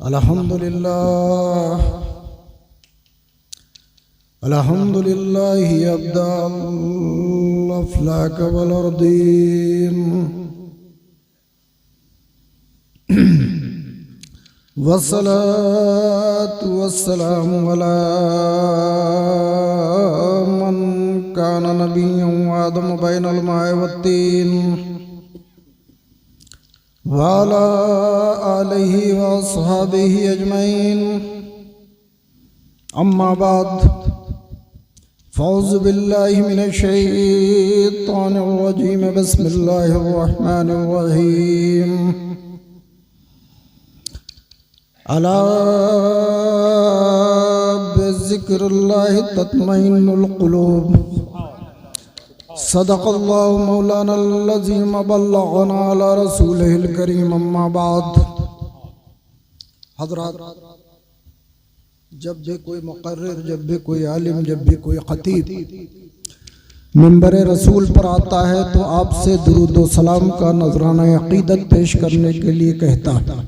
अल्हम्दुलिल्लाह अल्हम्दुलिल्लाहि अब्दल अफलाक वल अर्दीन वस्सलातु वस्सलामु अला मन काना नबिय्यन व आदम बैनल माए वत्तीन वाला आलिहि व अस्हाबिहि अजमईन अम्मा बाद फ़ौज़ु बिल्लाहि मिनश शैतानिर रजीम बिस्मिल्लाहिर रहमानिर रहीम अला बिज़िक्रिल्लाहि तत्मइन्नुल क़ुलूब सदक़ल्लाहु मौलाना अज़ीम बल्लगना अला रसूलिहिल करीम अम्मा बाद। हज़रात, जब भी कोई मुक़र्रिर, जब भी कोई आलिम, जब भी कोई ख़तीब मिंबर रसूल पर आता है तो आपसे दुरूद व सलाम का नजराना अक़ीदत पेश करने के लिए कहता है।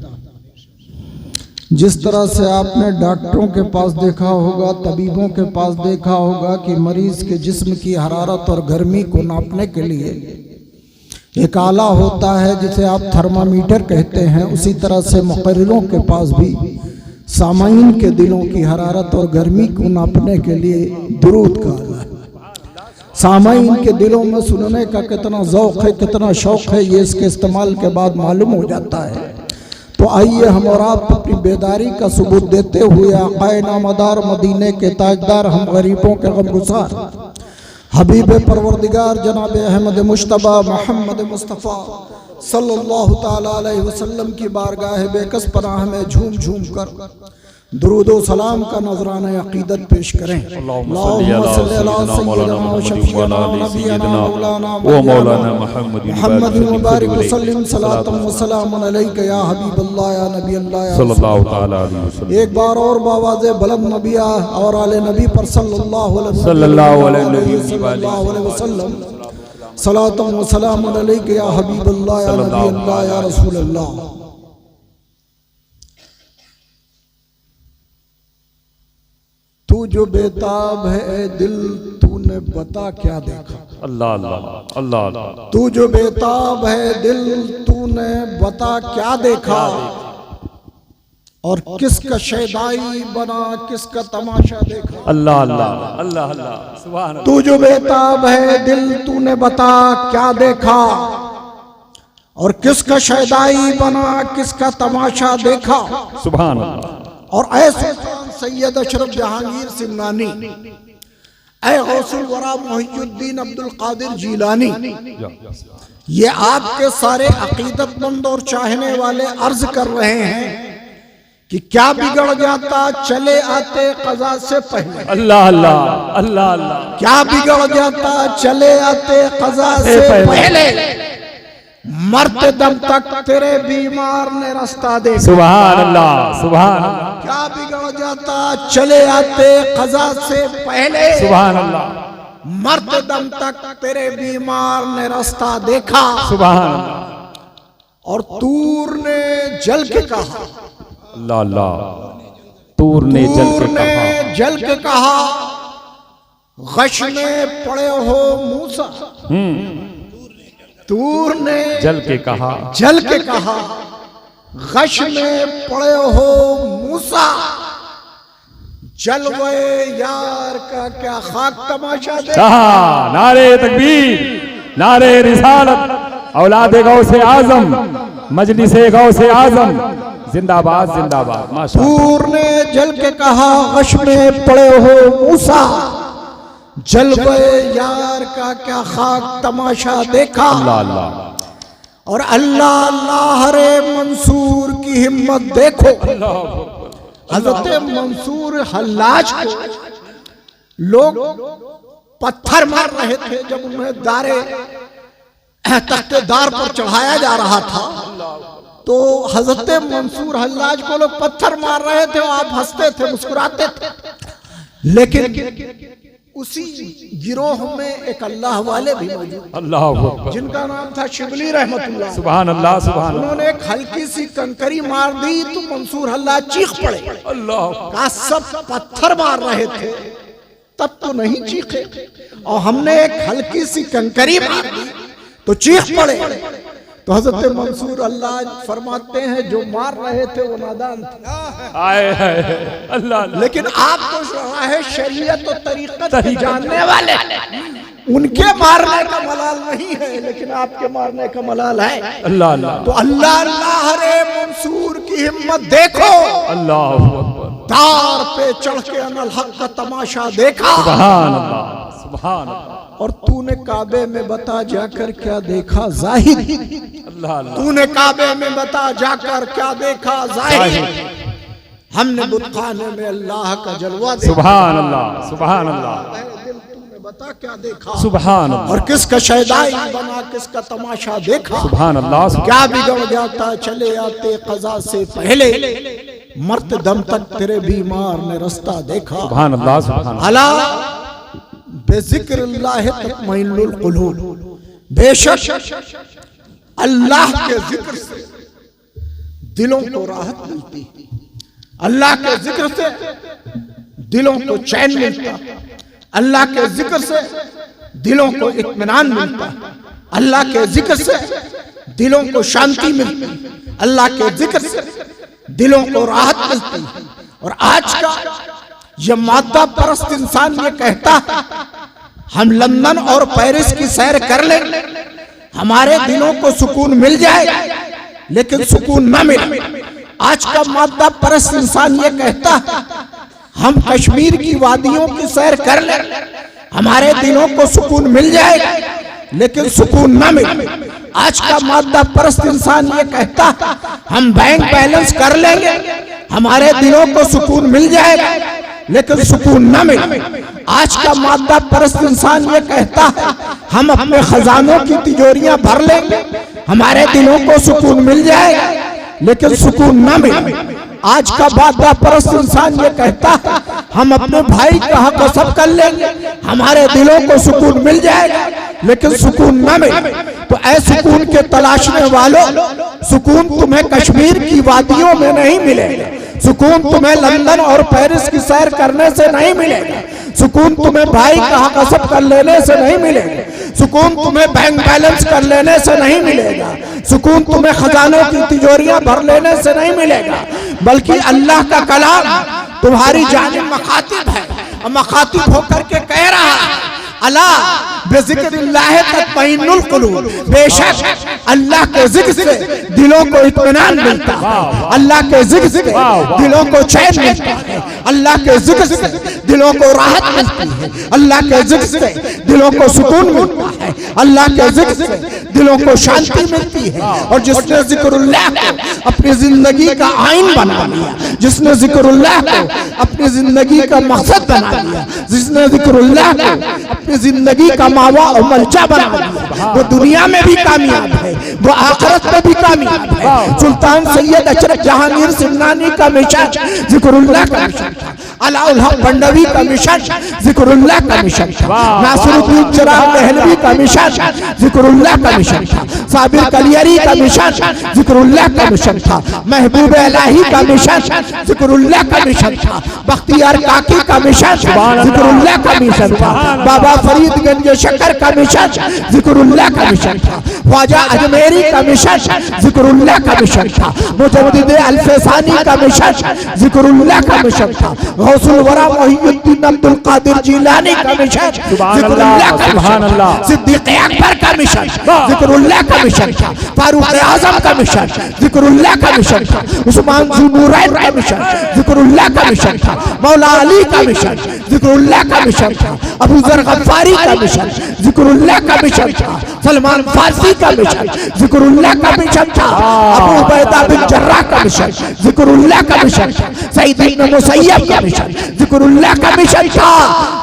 जिस तरह से आपने डॉक्टरों के पास देखा होगा, तबीबों के पास देखा होगा कि मरीज़ के जिस्म की हरारत और गर्मी को नापने के लिए एक आला होता है जिसे आप थर्मामीटर कहते हैं, उसी तरह से मुक़र्रिरों के पास भी सामाईन के दिलों की हरारत और गर्मी को नापने के लिए दुरूद का आला है। सामाईन के दिलों में सुनने का कितना ज़ौक़ है, कितना शौक़ है, ये इसके इस्तेमाल के बाद मालूम हो जाता है। तो आइए हम और आप अपनी बेदारी का सबूत देते हुए आक़ाए नामदार मदीने के ताजदार, हम गरीबों के गमगुसार हबीब परवरदिगार जनाब अहमद मुश्तबा मोहम्मद मुस्तफ़ा सल्लल्लाहु ताला अलैहि वसल्लम की बारगाह बेकस पनाह में झूम झूम कर दुरूद व सलाम का नजराना अक़ीदत पेश करें। अल्लाहुम्मा सल्लि अला सय्यिदना व शफ़ीअना व नबियना मौलाना मुहम्मद व बारिक व सल्लिम सलातन व सलामुन अलैका या हबीबल्लाह या नबी अल्लाह सल्लल्लाहु ताला अलैहि वसल्लम। एक बार और बावाज़े बुलंद नबिया और आले नबी पर सल्लल्लाहु अलैहि वसल्लम सलातन व सलामुन अलैका या हबीबल्लाह या नबी अल्लाह या रसूल अल्लाह। तू जो बेताब है ए दिल, तूने बता क्या देखा। अल्लाह अल्लाह अल्लाह अल्लाह। तू जो बेताब है दिल, तूने बता क्या देखा, और किसका शैदाई बना, किसका तमाशा देखा। अल्लाह अल्लाह अल्लाह अल्लाह सुभान अल्लाह। तू जो बेताब है दिल, तूने बता क्या देखा, और किसका शैदाई बना, किसका तमाशा देखा। सुभान अल्लाह। और ऐसे सैयद अशरफ जहांगीर सिमनानी, ऐ गौसुल वरा मुहियुद्दीन अब्दुल कादिर जीलानी, ये आपके सारे अकीदतमंद और चाहने वाले अर्ज कर रहे हैं कि क्या बिगड़ जाता चले आते क़ज़ा से पहले। अल्लाह अल्लाह अल्लाह अल्लाह। क्या बिगड़ जाता चले आते क़ज़ा से पहले, मरते दम तक तेरे बीमार ने रास्ता देखा। सुभान अल्लाह सुभान अल्लाह। क्या बिगड़ जाता चले आते क़ज़ा से पहले, सुभान अल्लाह, मरते दम तक तेरे बीमार ने रास्ता देखा। सुभान अल्लाह। और तूर ने जल के कहा, अल्लाह अल्लाह, तूर ने जल के कहा, गश में पड़े हो मूसा। तूर ने जल के कहा, गश में पड़े हो मूसा, जलवे यार का क्या खाक तमाशा देखा। नारे तकबीर, नारे रिसालत, औलादे गौसे आजम, मजलिसे गौसे आजम, जिंदाबाद जिंदाबाद। माशाअल्लाह। तूर ने जल के कहा, गश में पड़े हो मूसा, जलवे यार का क्या खाक तमाशा देखा। अल्लाह अल्लाह। और अल्लाह अल्लाह रे मंसूर की हिम्मत देखो। हजरत मंसूर हल्लाज को लोग पत्थर मार रहे थे जब उन्हें दारे तख्तेदार पर चढ़ाया जा रहा था, तो हजरत मंसूर हल्लाज को लोग पत्थर मार रहे थे, आप हंसते थे, मुस्कुराते थे। लेकिन उसी गिरोह में एक अल्लाह वाले भी मौजूद, अल्लाह अकबर, जिनका नाम था शिबली रहमतुल्लाह। सुभान अल्लाह, सुभान अल्लाह। उन्होंने एक हल्की सी कंकरी मार दी तो मंसूर अल्लाह चीख पड़े। अल्लाह, कहा सब पत्थर मार रहे थे तब तो नहीं चीखे, और हमने एक हल्की सी कंकरी मार दी तो चीख पड़े। तो हजरत मंसूर अल्लाह फरमाते हैं जो मार रहे थे वो नादान थे, आए हाय अल्लाह, लेकिन आप तो है शरीयत और तरीक़त के जानने वाले, उनके मारने का मलाल नहीं है, लेकिन आपके मारने का मलाल है। अल्लाह अल्लाह, तो अल्लाह अल्लाह रे मंसूर की हिम्मत देखो, अल्लाह अकबर, तार पे चढ़ के अनल हक का तमाशा देखा। सुभान अल्लाह, सुभान अल्लाह। और तूने काबे में बता जाकर क्या देखा जाहिद, अल्लाह अल्लाह, तूने काबे में बता जाकर क्या देखा जाहिद, हमने बुतखाने में अल्लाह का जलवा देखा। सुभान अल्लाह, सुभान अल्लाह, तूने बता क्या देखा, सुभान अल्लाह, और किसका शैदाई बना, किसका तमाशा देखा। सुभान अल्लाह, क्या बिगड़ जाता चले आते कज़ा से पहले, मरते दम तक तेरे बीमार ने रास्ता देखा। सुभान अल्लाह, सुभान अल्लाह। अला बेज़िक्रिल्लाह तत्मइन्नुल क़ुलूब, बेशक अल्लाह के जिक्र से दिलों को राहत मिलती, अल्लाह के जिक्र से दिलों को चैन मिलता, अल्लाह के जिक्र से दिलों को इत्मीनान मिलता, अल्लाह के जिक्र से दिलों को शांति मिलती, अल्लाह के जिक्र से दिलों को राहत मिलती। और आज का ये मादा परस्त इंसान ये कहता है हम लंदन और पेरिस की सैर कर लें, हमारे दिलों को सुकून मिल जाएगा, लेकिन सुकून न मिले। आज का मादा परस्त इंसान ये कहता है हम कश्मीर की वादियों की सैर कर लें, हमारे दिलों को सुकून मिल जाएगा, लेकिन सुकून न मिले। आज का मादा परस्त इंसान ये कहता है हम बैंक बैलेंस कर लेंगे, हमारे दिलों को सुकून मिल जाएगा, लेकिन सुकून न मिले। आज का मादा परस्त इंसान ये कहता है हम अपने खजानों की तिजोरियां भर लेंगे, हमारे दिलों को सुकून मिल जाएगा, लेकिन सुकून न मिले। आज का मादा परस्त इंसान ये कहता है हम अपने भाई का हक सब कर लेंगे, हमारे दिलों को सुकून मिल जाएगा, लेकिन सुकून न मिले। तो ऐ सुकून के तलाशने वालों, सुकून तुम्हें कश्मीर की वादियों में नहीं मिलेगा, सुकून तुम्हें लंदन और पेरिस की सैर करने से नहीं मिलेगा, सुकून तुम्हें भाई का हक सब कर लेने से नहीं मिलेगा, सुकून तुम्हें बैंक बैलेंस कर लेने से नहीं मिलेगा, सुकून तुम्हें खजानों की तिजोरियां भर लेने से नहीं मिलेगा, बल्कि अल्लाह का कलाम तुम्हारी जानिब मखातिब है, और मखातिब होकर के कह रहा है अला बेज़िक्रिल्लाह तत्मइन्नुल क़ुलूब, बेशक अल्लाह के जिक्र से दिलों को इत्मीनान मिलता है, अल्लाह के जिक्र से दिलों को चैन मिलता है, अल्लाह के जिक्र से दिलों को राहत मिलती है, अल्लाह के जिक्र से दिलों को सुकून मिलता है, अल्लाह के जिक्र से दिलों को शांति मिलती है। और जिसने जिक्रुल्लाह को अपनी जिंदगी का आइन बना लिया, जिसने जिक्रुल्लाह को अपनी जिंदगी का मकसद बना लिया, जिसने जिक्रुल्लाह को अपनी जिंदगी का मावा और मलचा बना लिया, वो दुनिया में भी कामयाब है, वो आखिरत में भी कामयाब है। सुल्तान सैयद अशरफ जहांगीर सिमनानी का मिशन जिक्रुल्लाह का मिशन था, अलाउल हक बंडवी का मिशन जिक्रुल्लाह का मिशन था, नासिरुद्दीन चिराग दहलवी का मिशन जिक्रुल्लाह का मिशन था, साबिर कलियरी का मिशन जिक्रुल्लाह का मिशन था, महबूब इलाही का मिशन जिक्रुल्लाह का मिशन था, बख्तियार काकी का मिशन जिक्रुल्लाह का मिशन था, बाबा फरीदगंज शकर का मिशन जिक्रुल्लाह का मिशन था, ख्वाजा अजमेरी का मिशन जिक्रुल्लाह का मिशन था, मुजद्दिद अल्फसानी का मिशन जिक्रुल्लाह का मिशन था, गौसुल वरा मोहिउद्दीन अब्दुल कादिर जिलानी का मिशन जिक्रुल्लाह का मिशन था, सिद्दीक़ अकबर का मिशन जिक्रुल्लाह का मिशन था, फारूक आजम का मिशन जिक्रुल्लाह का मिशन था, उस्मान ज़ुन्नूरैन का मिशन जिक्रुल्लाह का मिशन था, मौला अली का मिशन जिक्रुल्लाह का मिशन था, अबू ज़र गफ़ारी का मिशन जिक्रुल्लाह का मिशन था, सलमान फारसी का मिशन जिक्रुल्लाह का मिशन था, अबू उबैदा बिन जर्राह का मिशन जिक्रुल्लाह का मिशन था, सईद इब्न मुसय्यब का मिशन जिक्रुल्लाह का मिशन था,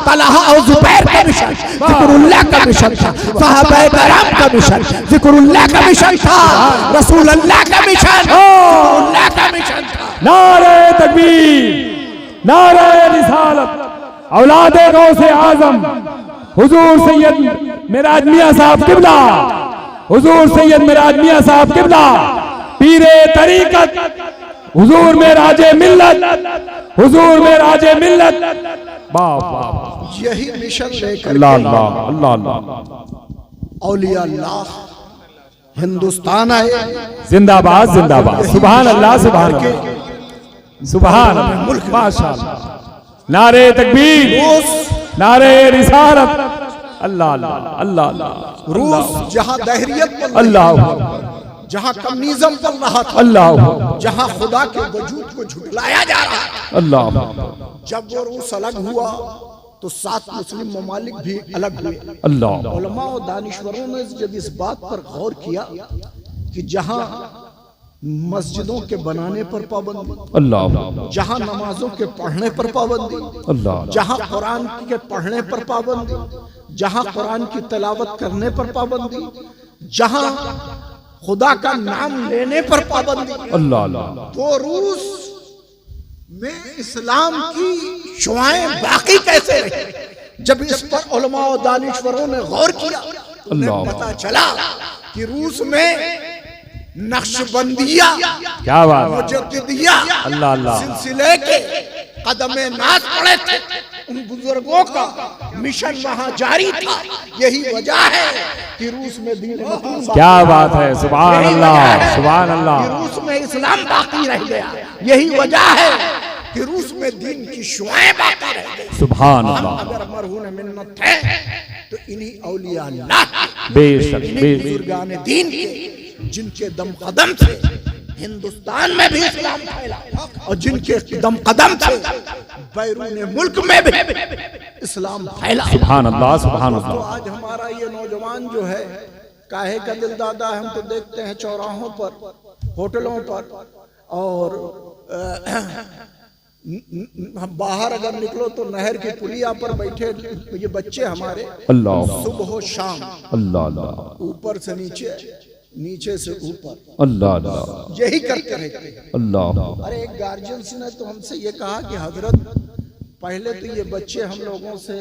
तलहा और ज़ुबैर का मिशन जिक्रुल्लाह का मिशन था, सहाबाए किराम का मिशन जिक्रुल्लाह का मिशन था, रसूल अल्लाह का मिशन जिक्रुल्लाह का मिशन था। नारे तकबीर, नारे रिसालत, औलाद गौसे आजम हुजूर सैयद मिराज मियां साहब किबला, हुजूर सैयद मिराज मियां साहब किबला, पीरे तरीकत, हुजूर में राजे मिल्लत, हुजूर में राजे मिल्लत। वाह वाह, यही मिशन लेकर अल्लाह अल्लाह अल्लाह अल्लाह, औलिया अल्लाह हिंदुस्तान आए। जिंदाबाद जिंदाबाद, सुभान अल्लाह सुभान अल्लाह सुभान अल्लाह, माशाअल्लाह, नारे तकबीर, नारे रिसालत, अल्लाह अल्लाह अल्लाह अल्लाह, रूस जहां दहरियत पर अल्लाह, जहां कम्युनिज्म पर रहा था, अल्लाह, जहां खुदा के वजूद को झुठलाया जा रहा था, अल्लाह, जब वो रूस अलग हुआ तो 7 मुस्लिम ममालिक भी अलग हुए। अल्लाह, उलमा और दानिश्वरों ने जब इस बात पर गौर किया कि जहां मस्जिदों के बनाने पर पाबंदी, अल्लाह, जहां नमाजों के पढ़ने पर पाबंदी, अल्लाह, जहां कुरान के पढ़ने पर पाबंदी, जहां कुरान की तिलावत करने पर पाबंदी, जहां खुदा का नाम लेने पर पाबंदी, अल्लाह अल्लाह, तो रूस में इस्लाम की शुआएं बाकी कैसे रही? जब इस पर उलमा और दानिश्वरों ने गौर किया, उन्हें पता चला कि रूस में नक्शबंदिया, क्या बात, मुजद्दिदिया, अल्लाह अल्लाह, सिलसिले के कदमे नाज पड़े थे, उन बुजुर्गों का मिशन वहां जारी था। यही वजह है कि रूस में दीन मुस्लिम, क्या बात है, सुभान अल्लाह सुभान अल्लाह, रूस में इस्लाम बाकी रह गया। यही वजह है कि रूस में दीन की शुआएं बाकी रह गई। सुभान हम अल्लाह, अगर मरहून मिन्नत है तो इन्हीं औलिया अल्लाह, बेशक इन्हीं बेशक, बुजुर्गान दीन के, जिनके दम कदम से हिंदुस्तान में भी इस्लाम फैला और जिनके दम कदम से बैरून मुल्क में भी इस्लाम फैला। सुभान अल्लाह सुभान तो अल्लाह, आज हमारा ये नौजवान जो है, काहे का दिल दादा है, हम तो देखते हैं चौराहों पर, होटलों पर, और हम बाहर अगर निकलो तो नहर की पुलिया पर बैठे ये बच्चे हमारे, अल्लाह सुबह शाम, अल्लाह अल्लाह, ऊपर से नीचे, नीचे से ऊपर, अल्लाह अल्लाह, यही करते रहते हैं। अल्लाह, अरे एक गार्जियंस ने तो हमसे ये कहा कि हजरत, पहले तो ये बच्चे हम लोगों से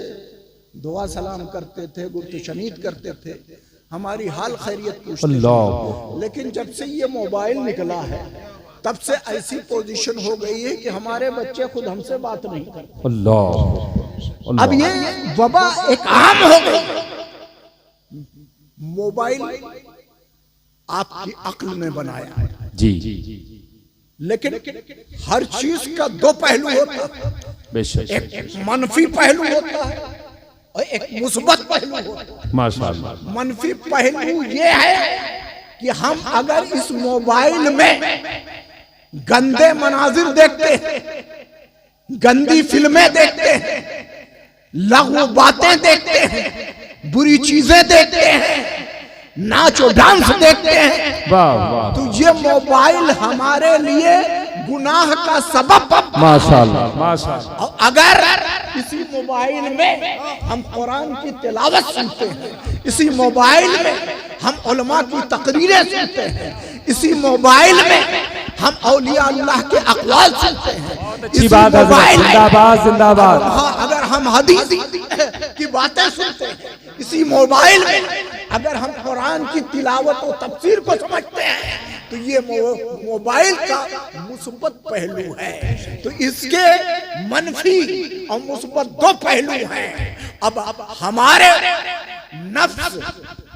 दुआ सलाम करते थे, गुफ्तशनीद करते थे, हमारी हाल खैरियत पूछते थे, लेकिन जब से ये मोबाइल निकला है तब से ऐसी पोजीशन हो गई है कि हमारे बच्चे खुद हमसे बात नहीं करते। अल्लाह, अब ये वबा एक आम हो गई। मोबाइल आपकी अक्ल ने बनाया है जी, लेकिन हर चीज का 2 पहलू होता है, बेशक, एक मनफी पहलू होता है और एक मुस्बत पहलू होता है। माशाअल्लाह, मनफी पहलू ये है कि हम अगर इस मोबाइल में गंदे मनाजिर देखते हैं, गंदी फिल्में देखते हैं, लघु बातें देखते हैं, बुरी चीजें देखते हैं, नाचो डांस देखते हैं, वाह वाह, तो ये मोबाइल हमारे लिए गुनाह का सबब। माशाअल्लाह माशाअल्लाह, और अगर इसी मोबाइल में हम कुरान की तिलावत सुनते हैं, इसी मोबाइल में हम उलमा की तकरीरें सुनते हैं, इसी मोबाइल में हम औलिया अल्लाह के अक़वाल सुनते हैं, अच्छी बात है, जिंदाबाद जिंदाबाद, अगर हम हदीस की बातें सुनते हैं, इसी मोबाइल में अगर हम कुरान की तिलावत और तफसीर को समझते हैं, तो ये मोबाइल का मुस्बत पहलू है। तो इसके मनफी और मुस्बत 2 पहलू हैं। अब हमारे नफ्स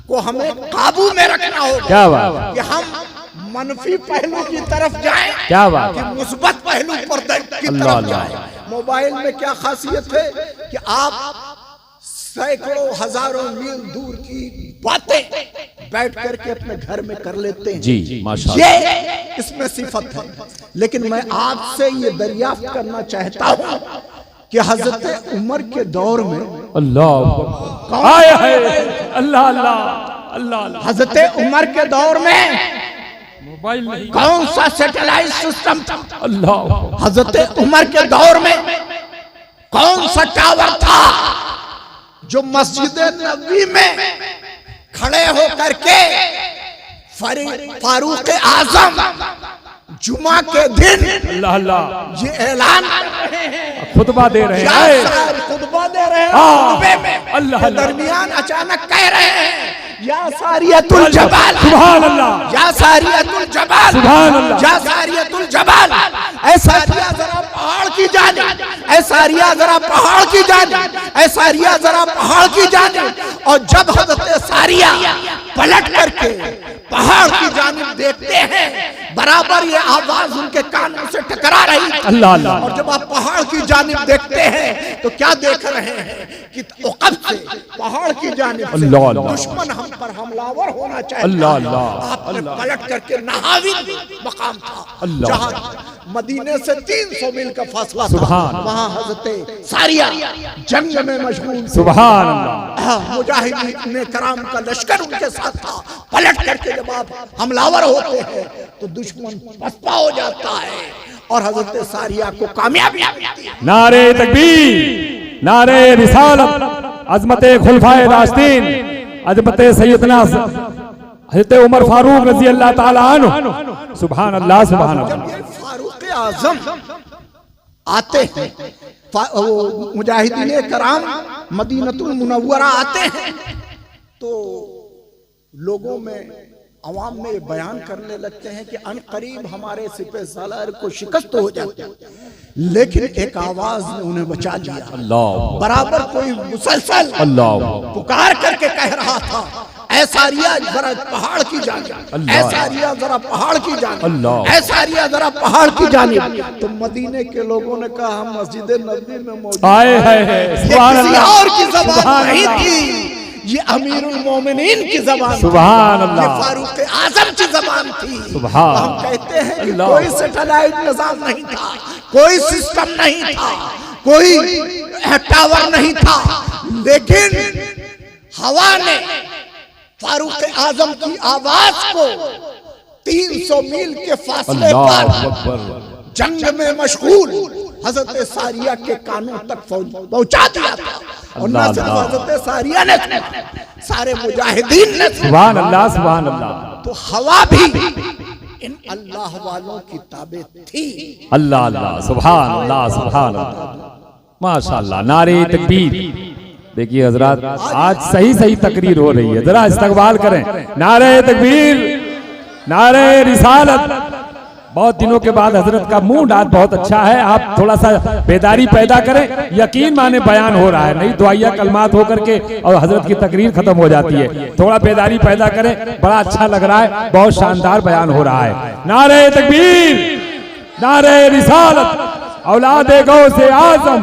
को हमें काबू में रखना होगा। क्या बात, कि हम मनफी पहलू की तरफ जाएं, क्या बात, कि मुस्बत पहलू पर की तरफ जाएं। मोबाइल में क्या खासियत है कि आप सैकड़ों हजारों मील दूर की बातें बैठ करके अपने घर में कर लेते हैं। जी माशाअल्लाह, ये इसमें सिफत है। लेकिन मैं आपसे ये दरियाफ्त करना चाहता हूँ कि हजरत उमर के दौर में, अल्लाह हाय हाय, अल्लाह अल्लाह अल्लाह, हजरत उमर के दौर में मोबाइल नहीं, कौन सा सैटेलाइट सिस्टम था? अल्लाह, हजरत उमर के दौर में कौन सा टावर था जो मस्जिद नबी में खड़े होकर के फारूक आजम जुमा के दिन अल्लाह अल्लाह, ये ऐलान कर रहे हैं, खुतबा दे रहे हैं, रहे हैं अल्लाह दरमियान अचानक कह रहे हैं या सारियतुल जबाल, सुभान अल्लाह, या सारियतुल जबाल, सुभान अल्लाह, या सारियतुल जबाल। ऐ सारिया जरा पहाड़ की जाने, ऐ सारिया जरा पहाड़ की जाने, ऐ सारिया जरा पहाड़ की जाने। और जब हज़रत सारिया पलट करके पहाड़ की जानिब देखते हैं, बराबर ये आवाज उनके कानों से टकरा रही थी। अल्लाह अल्लाह। और जब आप पहाड़ की जानिब देखते हैं तो क्या देख रहे हैं कि उक़ब से पहाड़ की जानिब से अल्लाह अल्लाह, दुश्मन हम पर हमलावर होना चाहिए। अल्लाह अल्लाह, आपने पलट करके नहाविन मकाम था, अल्लाह, जहां मदीने से 300 मील का फासला था, सुभान, वहां हज़रत सारिया जंग में मशगूल, सुभान अल्लाह, मुजाहिदीन कराम का लश्कर उनके साथ था। पलट करके जब आप हमलावर होते हैं तो दुश्मन पसपा हो जाता है और हज़रत सारिया को कामयाबी मिलती है। नारे तकबीर, नारे रिसालत, अज़मते खुलफाए राशिदीन, अज़मते सैयदना हज़रत उमर फारूक रज़ी अल्लाह ताला अन्हु, सुभान अल्लाह, सुभान अल्लाह। जब ये फारूक आज़म आते हैं, मुजाहिदीन कराम मदीनतुल मुनव्वरा आते हैं, तो लोगों में, अवाम में ये बयान करने लगते हैं कि अनकरीब हमारे सिपह सालार को शिकस्त हो जाती है, लेकिन एक आवाज ने उन्हें बचा लिया। अल्लाह, बराबर कोई मुसलसल अल्लाह, पुकार करके कह रहा था, ऐ सारिया जरा पहाड़ की जानिब, ऐ सारिया जरा पहाड़ की जानिब, ऐ सारिया जरा पहाड़ की जानिब। तो मदीने के लोगों ने कहा हम मस्जिद नबी में मौजूद, आए है, सुभान अल्लाह, और की जबान नहीं थी, ये अमीरुल मोमिनीन की जबान, सुभान अल्लाह, ये फारूक आजम की जबान थी। सुभान। हम कहते हैं कि कोई सैटेलाइट निजाम नहीं था, कोई सिस्टम नहीं था, कोई टावर नहीं था, लेकिन हवा ने फारूक आजम की आवाज को 300 मील के फासले पर जंग में मशगूल हजरत सारिया के कानों तक पहुंचा दिया था। और न सिर्फ हजरत सारिया ने, सारे मुजाहिदीन ने, सुभान अल्लाह, सुभान अल्लाह। तो हवा भी इन अल्लाह वालों की ताबे थी। अल्लाह अल्लाह, सुभान अल्लाह, सुभान अल्लाह, माशाअल्लाह, नारे तकबीर। देखिए हजरात, आज सही सही तकरीर हो रही है, जरा इस्तकबाल करें। नारे तकबीर, नारे रिसालत। बहुत दिनों के बाद हजरत का मूड आज बहुत अच्छा है, आप थोड़ा सा बेदारी पैदा करें, यकीन माने बयान हो रहा है, नहीं दुआया कलमात होकर के और हजरत की तकरीर खत्म हो जाती है। थोड़ा बेदारी पैदा करें, बड़ा अच्छा लग रहा है, बहुत शानदार बयान हो रहा है। नारे तकबीर, नारे रिसालत, औलादे गौ से आजम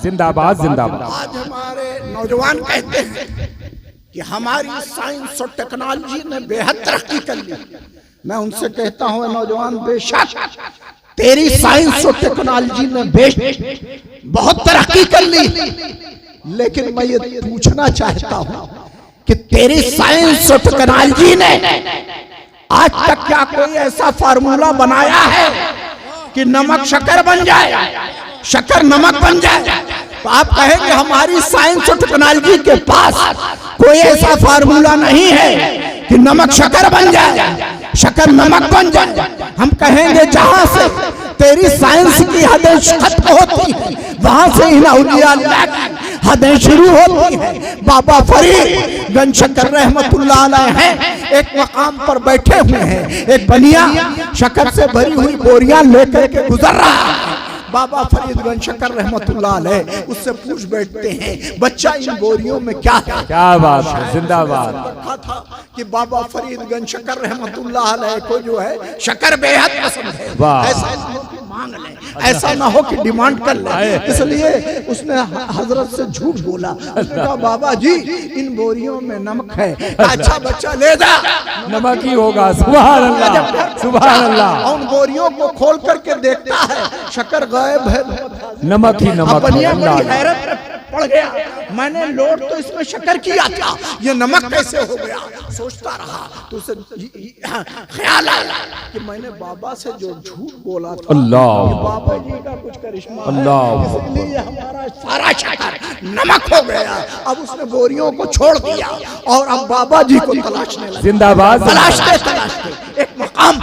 जिंदाबाद, जिंदाबाद। आज हमारे नौजवान कहते हैं कि हमारी साइंस और टेक्नोलॉजी ने बेहद तरक्की कर ली। मैं उनसे कहता हूं नौजवान, बेशक तेरी साइंस और टेक्नोलॉजी ने बहुत तरक्की कर ली, लेकिन मैं ये पूछना चाहता हूं कि तेरी साइंस और टेक्नोलॉजी ने आज तक क्या कोई ऐसा फार्मूला बनाया है कि नमक शक्कर बन जाए, शक्कर नमक बन जाए? तो आप कहेंगे हमारी साइंस और टेक्नोलॉजी के पास कोई ऐसा फार्मूला नहीं है कि नमक शक्कर बन जाए, शक्कर नमक बन जाए। हम कहेंगे जहां से तेरी साइंस की हदें खत्म होती है, वहां से इन औलिया अल्लाह की हदें शुरू होती है। बाबा फरीद गंज शक्कर रहमतुल्लाह अलैह हैं, एक मकाम पर बैठे हुए हैं, एक बनिया शक्कर से भरी हुई बोरियां लेकर के गुजर रहा है। बाबा फरीदगंज शक्कर रहमतुल्लाह अलैह उससे पूछ बैठते हैं, बच्चा इन बोरियों में क्या है? क्या बात है, जिंदाबाद। रखा था कि बाबा फरीदगंज शक्कर रहमतुल्लाह अलैह को जो है शक्कर बेहद पसंद है, ऐसा ना हो कि मांग ले, ऐसा ना हो कि डिमांड कर ले, इसलिए उसने हजरत से झूठ बोला। उसने कहा बाबा जी इन बोरियों में नमक है। अच्छा बच्चा ले जा, नमक ही होगा। सुभान अल्लाह, सुभान अल्लाह। उन बोरियों को खोल करके देखता है, शक्कर गायब है, नमक ही नमक। बनिया बड़ी हैरत में पड़ गया, मैंने लोड तो इसमें शक्कर किया था, ये नमक कैसे हो गया? सोचता रहा तो उसे ख्याल आया कि मैंने बाबा से जो झूठ बोला था, अल्लाह, बाबा जी का कुछ करिश्मा है, अल्लाह, इसलिए हमारा सारा शक्कर नमक हो गया। अब उसने बोरियों को छोड़ दिया और अब बाबा जी को तलाशने लगा। जिंदाबाद। तलाशते तलाशते एक मकाम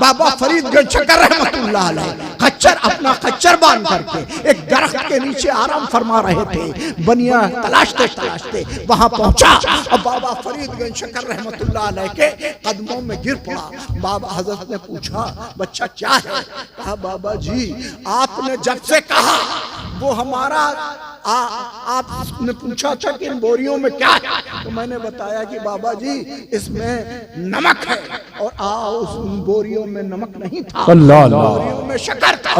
बाबा फरीदगंज शकर रहमतुल्लाह अलैह खच्चर अपना खच्चर बांध करके एक दरख्त के नीचे आराम फरमा रहे थे। बनिया तलाशते तलाशते वहां पहुंचा और बाबा फरीदगंज शकर रहमतुल्लाह अलैह के कदमों में गिर पड़ा। बाबा हजरत ने पूछा, बच्चा क्या है? कहा, बाबा जी आपने जब से कहा वो हमारा आपने पूछा था कि इन बोरियों में क्या है, तो मैंने बताया कि बाबा जी इसमें नमक है, और उस बोरियों में नमक नहीं था, बोरियों में शक्कर था।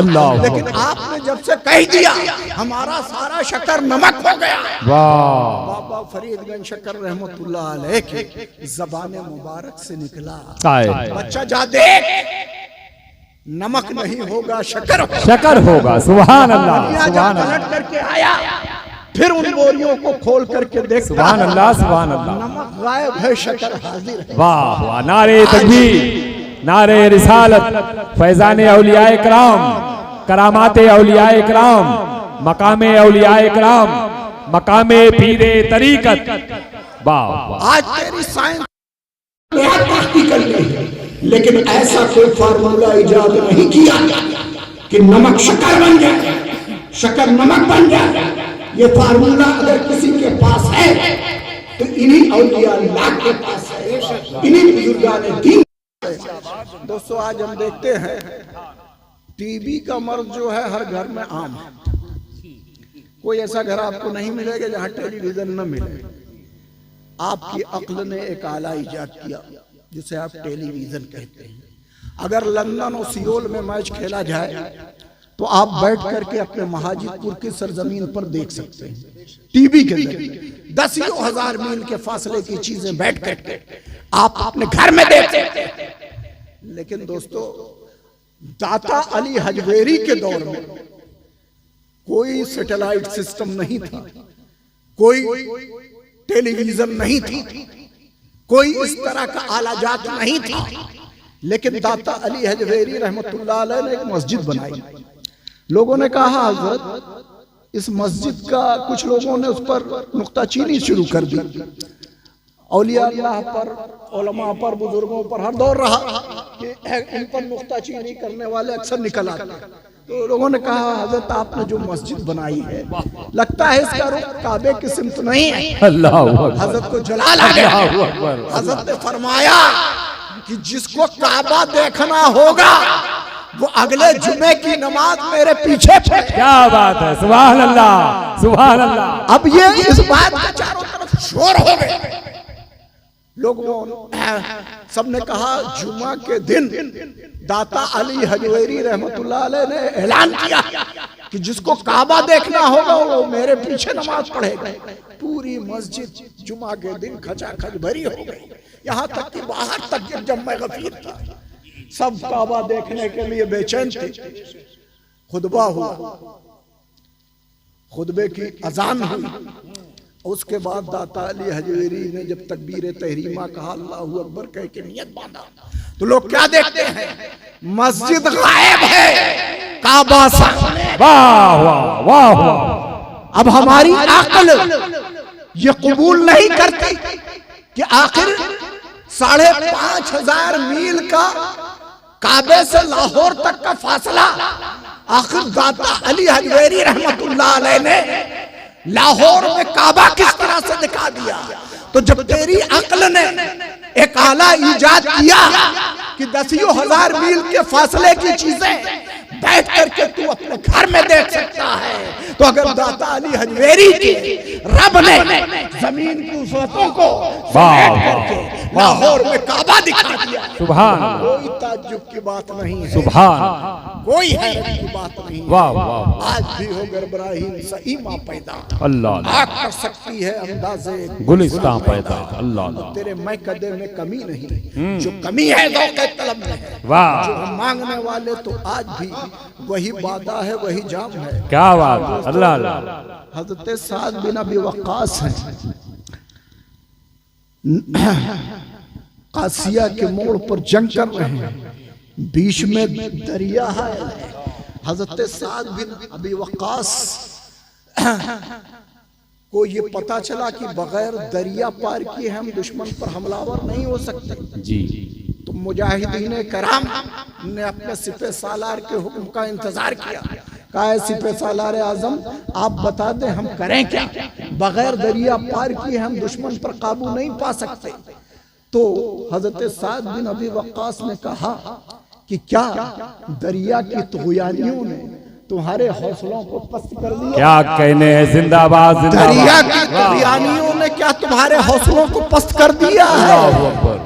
लेकिन आपने जब से कह दिया हमारा सारा शक्कर नमक हो गया। बाबा फरीदगंज शकर रहमतुल्लाह अलैह की ज़बान मुबारक से निकला, बच्चा जा देख, नमक नहीं होगा शक्कर होगा। सुभान अल्लाह, सुभान अल्लाह। पलट करके आया, फिर उन बोरियों को खोल करके देखा, सुभान अल्लाह, सुभान अल्लाह, नमक गायब है, शक्कर हाजिर है। वाह वाह, नारे तकबीर, नारे रिसालत, फैजान औलियाए कराम, करामाते औलियाए कराम, मकामे औलियाए कराम, मकामे पीरे तरीकत। वाह, आज तेरी साइंस प्रैक्टिकल है, लेकिन ऐसा कोई फार्मूला इजाद नहीं किया कि नमक शक्कर बन जाए, शक्कर नमक बन जाए। ये फार्मूला अगर किसी के पास है तो इन्हीं औलिया अल्लाह के पास है, इन्हीं बुजुर्गान दीन। दोस्तों, आज हम देखते हैं टीबी का मर्ज जो है हर घर में आम है। कोई ऐसा घर आपको नहीं मिलेगा जहां टेलीविजन न मिले। आपकी अक्ल ने एक आला इजाद किया जिसे आप टेलीविजन कहते हैं। अगर लंदन और सियोल में मैच खेला जाए तो आप बैठ करके अपने महाजीपुर की सरजमीन पर देख सकते हैं, टीवी के जरिए 10,000 मील के फासले की चीजें बैठ करके आप अपने घर में देख सकते हैं। लेकिन दोस्तों, दाता अली हजवेरी के दौर में कोई सैटेलाइट सिस्टम नहीं था, कोई टेलीविजन नहीं थी, कोई इस तरह का आलाजात नहीं था। लेकिन दाता अली हजवेरी रहमतुल्लाह अलैह ने एक मस्जिद बनाई। लोगों ने कहा, हजरत इस मस्जिद का, कुछ लोगों ने उस पर नुक्ताचीनी शुरू कर दी। औलिया अल्लाह पर, उलमा पर, बुजुर्गों पर हर दौर रहा कि इन पर नुक्ताचीनी करने वाले अक्सर निकल आते। तो लोगों ने कहा, हजरत आपने जो मस्जिद बनाई है लगता है इसका रुख काबे की सिमत नहीं है। हजरत को जलाल आ गया। हजरत ने फरमाया कि जिसको काबा देखना होगा वो अगले जुमे की नमाज मेरे पीछे पढ़े। क्या बात है, सुभान अल्लाह, सुभान अल्लाह। अब ये इस बात का चारों तरफ शोर हो गए। लोगों सबने कहा, जुमा के दिन दाता अली हजवेरी रहमतुल्लाह अलैह ने ऐलान किया कि जिसको काबा देखना होगा वो मेरे पीछे नमाज पढ़ेगा। पूरी मस्जिद जुमा के दिन खचाखच भरी हो गई, यहाँ तक कि बाहर तक जम्मे गफीर था। सब काबा देखने के लिए बेचैन थे। खुतबा हुआ, खुतबे की अजान हुई, उसके बाद दाता अली हजवेरी ने जब तकबीर तहरीमा कहा, अल्लाहू अकबर कह के नियत बांधा, तो लोग क्या देखते हैं, मस्जिद गायब है, काबा सामने। वाह वाह वाह वाह। अब हमारी अक्ल ये कबूल नहीं करती कि आखिर 5,500 मील का काबे से लाहौर तक का फासला आखिर दाता अली हजवेरी रहमतुल्लाह अलैह ने लाहौर में काबा किस तरह से दिखा दिया। तो जब तेरी अक्ल ने एक आला इजाद किया कि 10,000 मील के फासले की चीजें बैठ करके तू अपने घर में देख सकता है, तो अगर दाता अली हजवेरी के रब ने जमीन की वसअतों को बैठ करके लाहौर में काबा दिखा दिया, सुभान, कोई ताज्जुब की बात नहीं है, सुभान, कोई हैरत की बात नहीं। वाह वाह। आज भी हो इब्राहिम सही माँ पैदा, अल्लाह आग कर सकती है अंदाज़े गुलिस्तां पैदा, अल्लाह तेरे मैं कदे में कमी नहीं, जो कमी है ज़ौक़े तलब में है। वाह। जो हम मांगने वाले तो आज भी वही वादा है, वही जाम है। क्या बात, अल्लाह अल्लाह। हज़रत साद बिन अबी वक्कास हैं, कासिया के मोड़ पर जंग कर रहे हैं, बीच में दरिया है। हज़रत साद बिन अबी वक्कास को ये पता चला कि बगैर दरिया पार किए हम दुश्मन पर हमलावर नहीं हो सकते। जी। तो मुजाहिदीन कराम ने अपने सिपह सालार के हुक्म का इंतजार किया। कहा सिपह सालार आजम आप बता दें हम करें क्या, बगैर दरिया पार किए हम दुश्मन पर काबू नहीं पा सकते। तो हजरत साद बिन अबी वक्कास ने कहा कि क्या दरिया की तुग़यानियों ने तुम्हारे हौसलों को पस्त कर दिया? क्या कहने हैं, जिंदाबाद जिंदाबाद। दरिया की तुग़यानियों ने क्या तुम्हारे हौसलों को पस्त कर दिया है? अल्लाहू अकबर।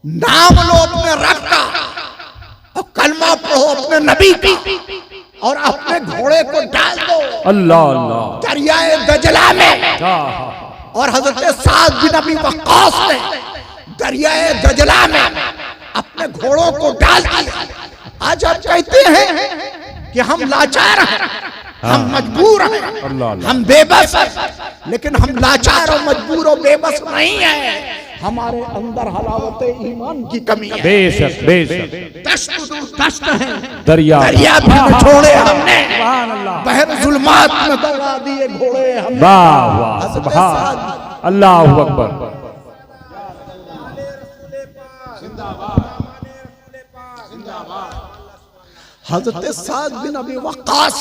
नाम लो अपने रब का और कलमा पढ़ो अपने नबी का और अपने घोड़े को डाल दो अल्लाह अल्लाह दरियाए दजला में। और हजरत साद बिन अबी वक्कास ने दरियाए दजला में अपने घोड़ों को डाल दिया। आज आप कहते हैं कि हम लाचार हैं, हम मजबूर हैं, हम बेबस हैं, लेकिन हम लाचार और मजबूर और बेबस नहीं हैं। हमारे अंदर हलावत ईमान की कमी है। बेशक बेशक। दश्त है, दरिया भी छोड़े हमने, सुभान अल्लाह। बहर जुल्मात में दौड़ा दिए घोड़े हमने। वाह वाह सुभान अल्लाहू अकबर। हजरत साद बिन अबी वक्कास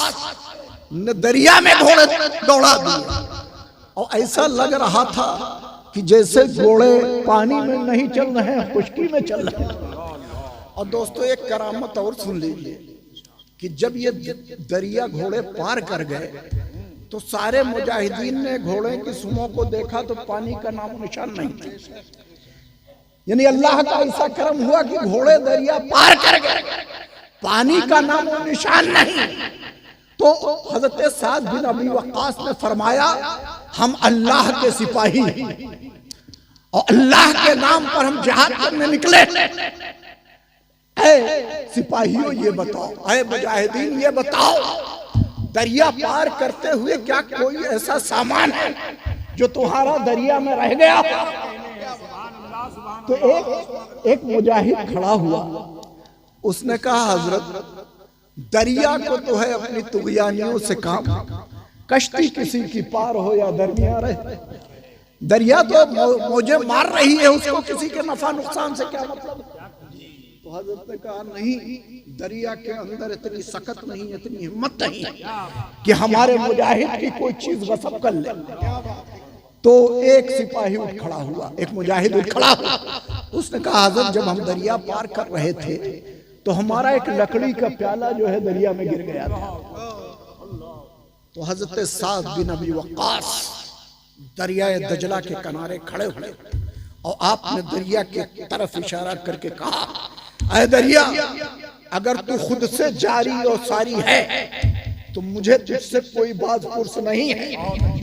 ने दरिया में घोड़े दौड़ा दिए और ऐसा लग रहा था कि जैसे घोड़े पानी में नहीं चल रहे हैं, खुश्की में चल रहे हैं। और दोस्तों एक करामत और सुन लीजिए कि जब ये दरिया घोड़े पार कर गए तो सारे मुजाहिदीन ने घोड़े की सुमों को देखा तो पानी का नाम निशान नहीं था। यानी अल्लाह का ऐसा करम हुआ कि घोड़े दरिया पार कर गए, पानी का नाम निशान नहीं। तो हजरत साद बिन अबी वक्कास ने फरमाया हम अल्लाह के सिपाही और अल्लाह के नाम पर हम जिहाद करने निकले। ऐ सिपाहियों ये बताओ, ऐ मुजाहिदीन ये बताओ, दरिया पार करते हुए क्या कोई ऐसा सामान है जो तुम्हारा दरिया में रह गया? तो एक मुजाहिद खड़ा हुआ, उसने कहा हजरत दरिया को तो है अपनी तुग़यानियों से काम, कश्ती किसी की पार हो या दरमिया रहे, दरिया तो मुझे मार रही है, उसको किसी के नफा नुकसान से क्या मतलब? तो हजरत ने कहा नहीं, दरिया के अंदर इतनी सकत नहीं, इतनी हिम्मत नहीं कि हमारे मुजाहिद की कोई चीज गसब कर ले। तो एक सिपाही उठ खड़ा हुआ, एक मुजाहिद उठ खड़ा हुआ, उसने कहा हजरत जब हम दरिया पार कर रहे थे तो हमारा एक लकड़ी का प्याला जो है दरिया में गिर गया था। तो हजरत साद बिन अबी वक्कास दरियाए दजला के किनारे खड़े हुए और आपने दरिया के तरफ इशारा करके कहा ऐ दरिया, अगर तू खुद से जारी और सारी है तो मुझे तुझसे कोई बात पुरस नहीं है,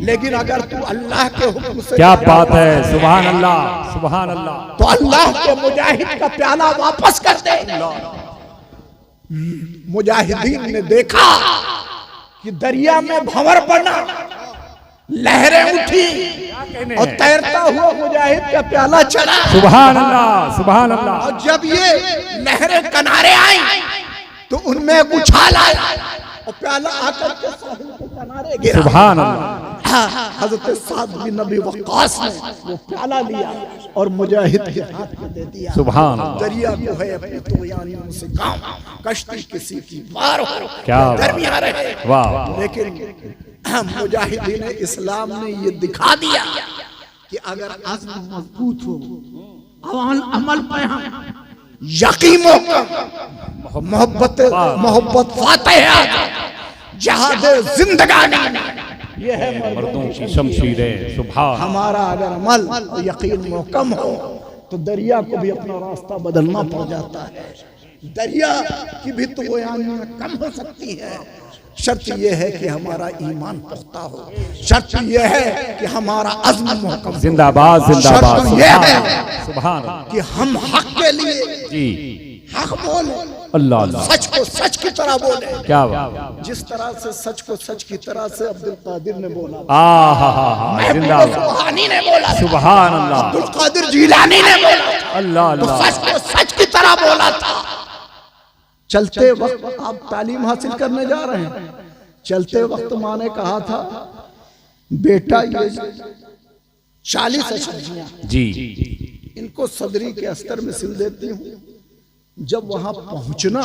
लेकिन अगर तू अल्लाह के हुक्म से, क्या बात है, सुभान अल्लाह सुभान अल्लाह, तो अल्लाह के मुजाहिद का प्याला वापस कर दे। मुजाहिदीन ने देखा कि दरिया में भंवर बना, लहरें उठी और तैरता हुआ मुजाहिद का प्याला चला। सुभान अल्लाह सुभान अल्लाह। और जब ये लहरें किनारे आई तो उनमें उछाल आया और प्याला आकर के साहिल के किनारे गिरा। सुभान अल्लाह। हजरत साद बिन अबी वक्कास ने वो प्याला लिया और मुजाहिद के हाथ में दे दिया। सुभान अल्लाह। दरिया को है अपनी तुग़यानियों से काम, कश्ती किसी की पार हो, क्या दरमिया रहे। वाह। लेकिन मुजाहिदीन इस्लाम ने ये दिखा दिया कि अगर अज़्म मजबूत हो, अमल पे हम यकीन मोहब्बत फातेह जहाद जिंदगानी, ये है मर्दों की शमशीरें। सुभान। हमारा अगर अमल और यकीन मुहकम हो तो दरिया को भी अपना रास्ता बदलना पड़ जाता है। दरिया की भी तुग़यानियां कम हो सकती है, शर्त यह है कि हमारा ईमान पुख्ता हो, शर्त यह है कि हमारा अज़्म मुहकम। जिंदाबाद जिंदाबाद। शर्त यह है सुभान कि हम हक के लिए जी हक बोले, अल्लाह अल्लाह। सच को सच की तरह बोले। क्या बात। जिस तरह से सच को सच की तरह से अब्दुल कादिर ने बोला, जिंदाबाद। सुबहानी ने बोला, सुभान अल्लाह। अब्दुल कादिर जिलानी ने बोला, अल्लाह तो अल्लाह। सच को सच की तरह बोला था। चलते वक्त आप तालीम हासिल करने जा रहे हैं, चलते वक्त माँ ने कहा था बेटा ये 40 अशर्जियां जी इनको सदरी के अस्तर में सिल देती हूं। जब वहां पहुंचना,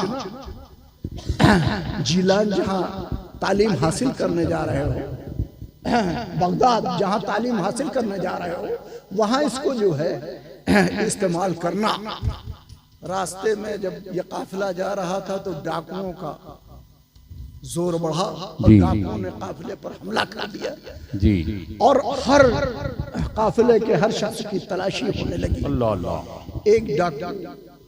जीलान जहां तालीम हासिल करने जा रहे हो, बगदाद जहां तालीम हासिल करने जा रहे हो, वहां इसको जो है इस्तेमाल करना। रास्ते में जब ये काफिला जा रहा था तो डाकुओं का जोर बढ़ा और डाकुओं ने काफिले पर हमला कर दिया जी। और हर काफिले के हर शख्स की तलाशी होने लगी। अल्लाह अल्लाह। एक डाकू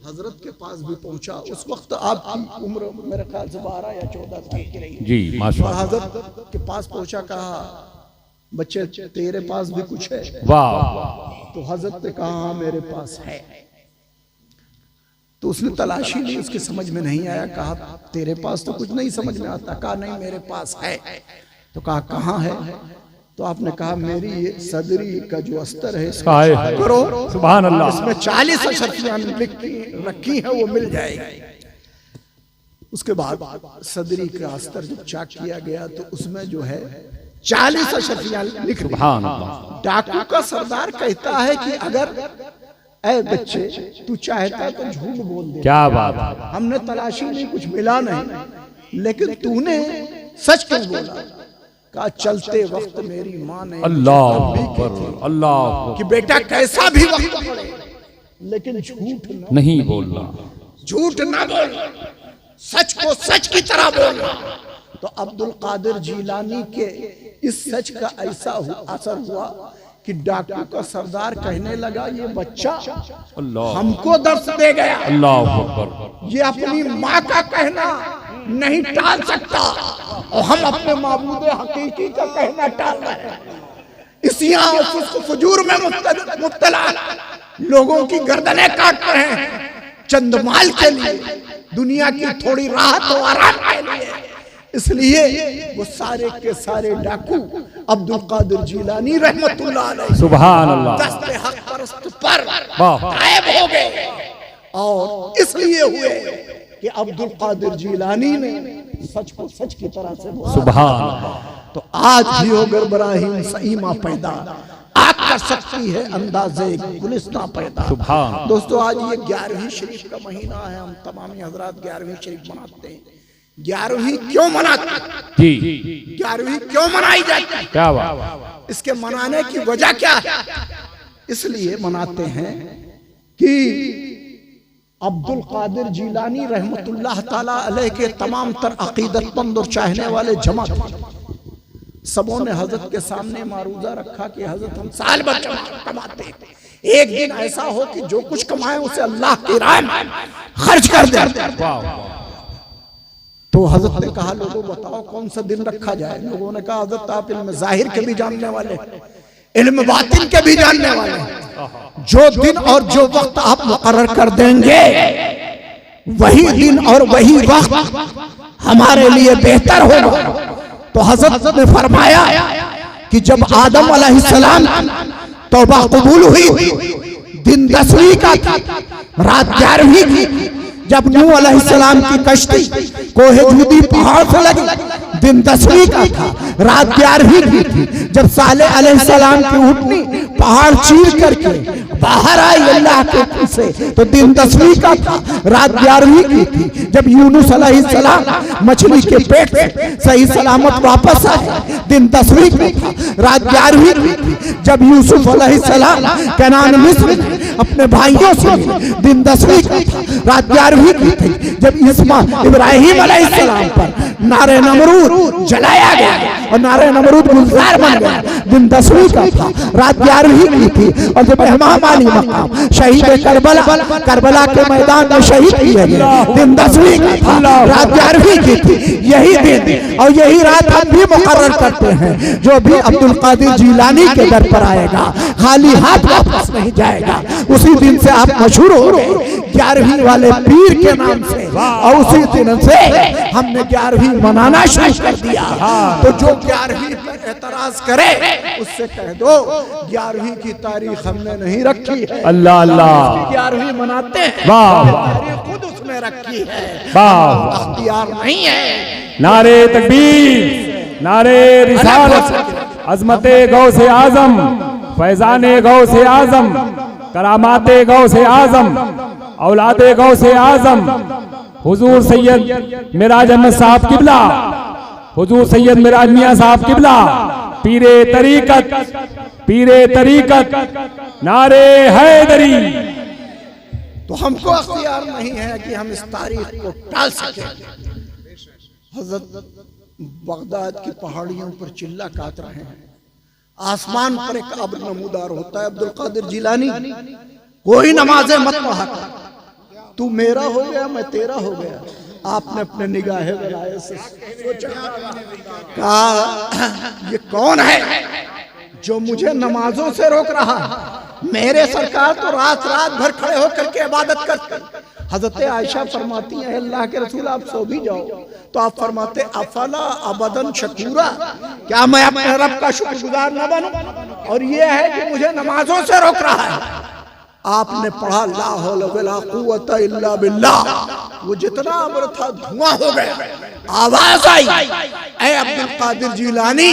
हजरत के पास भी पहुंचा। उस वक्त आपकी उम्र मेरे ख्याल से 12 या 14 साल की रही जी माशाअल्लाह। हजरत के पास पहुंचा, कहा बच्चे तेरे पास भी कुछ है? वाह। तो हजरत ने कहा हाँ मेरे पास है। तो उसने तलाशी ली, उसके समझ में नहीं आया। कहा तेरे पास तो कुछ नहीं समझ में आता। कहा नहीं मेरे पास है। तो कहा कहाँ है? तो आपने कहा मेरी ये सदरी का जो अस्तर है इसका करो, सुभान अल्लाह, इसमें 40 अशर्फियां रखी है, वो मिल जाएगी। उसके बाद सदरी का अस्तर जब चेक किया गया तो उसमें जो है 40 अशर्फियां लिख दी। डाकू का सरदार कहता है कि अगर ऐ बच्चे तू चाहता तो झूठ बोल दे, क्या बात, हमने तलाशी नहीं, कुछ मिला नहीं, लेकिन तूने सच क्यों बोला? कहा चलते वक्त मेरी माँ ने अल्लाह कि बेटा कैसा भी वक्त पड़े लेकिन झूठ नहीं बोलना, झूठ ना बोल, सच को सच की तरह बोलना। तो अब्दुल कादिर जीलानी के इस सच का ऐसा असर हुआ कि डाकू का सरदार कहने लगा ये बच्चा हमको दर्श दे गया, अल्लाह अकबर, ये अपनी माँ का कहना नहीं टाल सकता और हम अपने माबूद हकीकी का कहना टाल रहे हैं। इसी फजूर में मुब्तला लोगों की गर्दनें काट रहे हैं चंद माल के लिए, दुनिया की थोड़ी राहत और आराम के लिए। इसलिए वो सारे के सारे डाकू अब्दुल कादिर जीलानी रहमतुल्लाह अलैह सुभान अल्लाह दस्ते हक परस्त पर गायब हो गए। और इसलिए हुए कि अब्दुल कादिर जीलानी ने सच को सच की तरह से बोला। सुभान अल्लाह। तो आज भी अगर बराहीम सईमा पैदा आग कर सकती है अंदाजे गुलिस्तां पैदा। सुभान। दोस्तों आज ये 11वीं शरीफ का महीना है, हम तमामी हजरात 11वीं शरीफ मनाते हैं। 11वीं क्यों मनाते जी? 11वीं क्यों मनाई जाती है? क्या बात? इसके मनाने की वजह क्या है? इसलिए मनाते हैं कि अब्दुल कादिर जीलानी रहमतुल्लाह ताला अलैह के तमाम तर अकीदतमंद और चाहने वाले जमा सबों ने हजरत के सामने मारूजा रखा कि हजरत हम साल भर कमाते हैं, एक दिन ऐसा हो कि जो कुछ कमाए उसे अल्लाह की राह में खर्च कर दे। तो हजरत ने कहा लोगों बताओ कौन सा दिन रखा जाए? लोगों ने कहा हजरत आप इल्म जाहिर के भी जानने वाले, इल्म बातिन के भी जानने वाले, जो दिन और जो वक्त आप मुकर्रर कर देंगे वही दिन और वही वक्त हमारे लिए बेहतर होगा। तो हजरत ने फरमाया कि जब आदम अलैहिस्सलाम तौबा कबूल हुई दिन 10वीं का था, रात 11वीं की। जब नूह अलैहिस्सलाम की कश्ती कोहे जूदी पहाड़ से लगी दिन 10वीं का था, रात 11वीं की थी। जब सालेह अलैहिस्सलाम की उठनी पहाड़ चीर करके बाहर आई अल्लाह के हुक्म से तो दिन 10वीं का था, रात 11वीं की थी। जब यूनुस अलैहिस्सलाम मछली के पेट से सही सलामत वापस आए दिन 10वीं का था, रात 11वीं की थी। जब यूसुफ अलैहिस्सलाम कनान मिस्र में अपने भाइयों से दिन 10वीं का था, रात 11वीं की थी। जब इब्राहिम अलैहिस्सलाम पर नारे नमरूद जलाया गया और नारे नमरूद गुलजार बन गया दिन 10वीं का था, रात 11वीं की थी। और जब इमाम अली मकाम शहीद करबला के मैदान में शहीद किए गए दिन 10वीं का था, रात 11वीं की थी। यही दिन और यही रात हम भी मुकर्रर करते हैं। जो भी अब्दुल कादिर जीलानी के दर पर आएगा खाली हाथ वापस नहीं जाएगा। उसी दिन से आप मशहूर हो गए 11वीं वाले पीर के नाम से, और उसी दिन से हमने 11वीं मनाना शुरू कर दिया। तो जो 11वीं पर एतराज करे उससे कह दो 11वीं की तारीख हमने नहीं रखी है, अल्लाह अल्लाह 11वीं मनाते हैं, वाह तारीख खुद उसमें रखी है, वाह अख्तियार नहीं है। नारे तकबीर, नारे रिसालत, अजमते गौसे आजम, फैजाने गौसे आजम, करामाते गौ से आजम, औलादे गौ से आजम, हुजूर सैयद मिराज अहमद साहब किबला, हुजूर सैयद मिराज मियां साहब किबला, पीरे तरीकत नारे हैदरी। तो हमको अख्तियार नहीं है कि हम इस तारीख को टाल सकें। हजरत बगदाद की पहाड़ियों पर चिल्ला काट रहे हैं, आसमान पर एक अब्र नमूदार होता है, अब्दुल कादिर जिलानी कोई नमाजें मत पढ़ा कर, तू मेरा हो गया मैं तेरा हो गया। आपने अपने निगाहे बनाए से सोचा, कहा ये कौन है जो मुझे नमाजों से रोक रहा है? मेरे सरकार तो रात रात भर खड़े होकर के इबादत करते। हजरत आयशा फरमाती है, अल्लाह के रसूल आप सो भी जाओ, तो आप फरमाते अफला अबदन शकूरा, क्या मैं अपने रब का शुक्रगुजार न बनूं? और ये है कि मुझे नमाजों से रोक रहा है। आपने पढ़ा ला हौला वला कुव्वता इल्ला बिल्लाह, वो जितना अमर था धुआं हो गया। आवाज आई, ऐ अब्दुल कादिर जिलानी,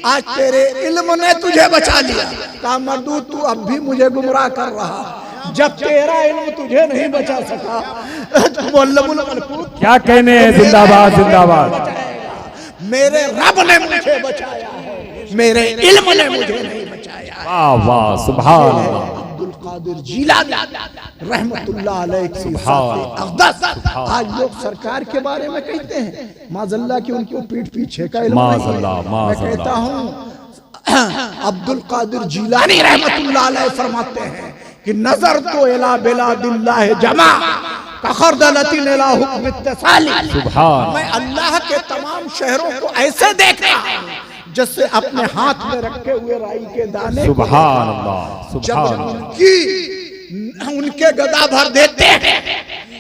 आज तेरे इल्म ने तुझे बचा लिया। कहा मर्दूद तू अब भी मुझे गुमराह कर रहा, जब तेरा इल्म तुझे नहीं बचा सका तो मुल्लमुल मलकूत क्या कहने हैं, जिंदाबाद जिंदाबाद। मेरे रब ने मुझे बचाया है, मेरे इल्म ने मुझे नहीं बचाया। वाह वाह सुभान अल्लाह। अब्दुल कादिर जिलानी रहमतुल्लाह अलैह की अक़दस। आज लोग सरकार के बारे में कहते हैं माज़अल्लाह की उनको पीठ पीछे का इल्म नहीं है। मैं कहता हूँ अब्दुल कादिर जिलानी रहमतुल्लाह अलैह फरमाते हैं कि नजर तो इला बिलादिल्लाह जमा कखरदलतिन इला हुक्म इत्तिसाली। मैं अल्लाह के तमाम शहरों को ऐसे देख रहा हूं जैसे अपने हाथ में रखे हुए राई के दाने। सुभान अल्लाह। जब उनके गदा भर देते हैं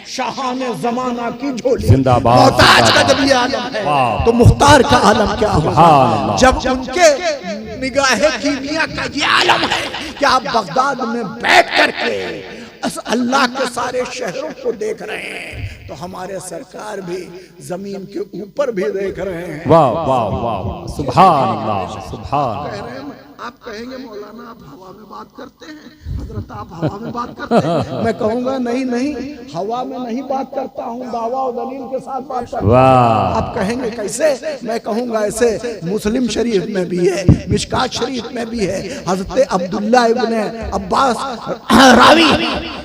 शाहाने जमाना की झोली। जिंदाबाद। मोहताज का जब ये आलम है तो मुख्तार का आलम क्या होगा? जब उनके निगाहे कीमिया का ये आलम है कि आप बगदाद में बैठ करके अल्लाह के सारे शहरों को देख रहे हैं, तो हमारे सरकार भी जमीन के ऊपर भी देख रहे हैं। वाह वाह वाह सुभान अल्लाह सुभान। आप कहेंगे मौलाना आप हवा में बात करते हैं, हजरत आप हवा में बात करते हैं। मैं कहूंगा नहीं नहीं, हवा में नहीं बात करता हूँ, दावा और दलील के साथ बात करता हूँ। आप कहेंगे कैसे? मैं कहूंगा ऐसे, मुस्लिम शरीफ में भी है, मिशकात शरीफ में भी है, हजरत अब्दुल्ला इब्ने अब्बास रावी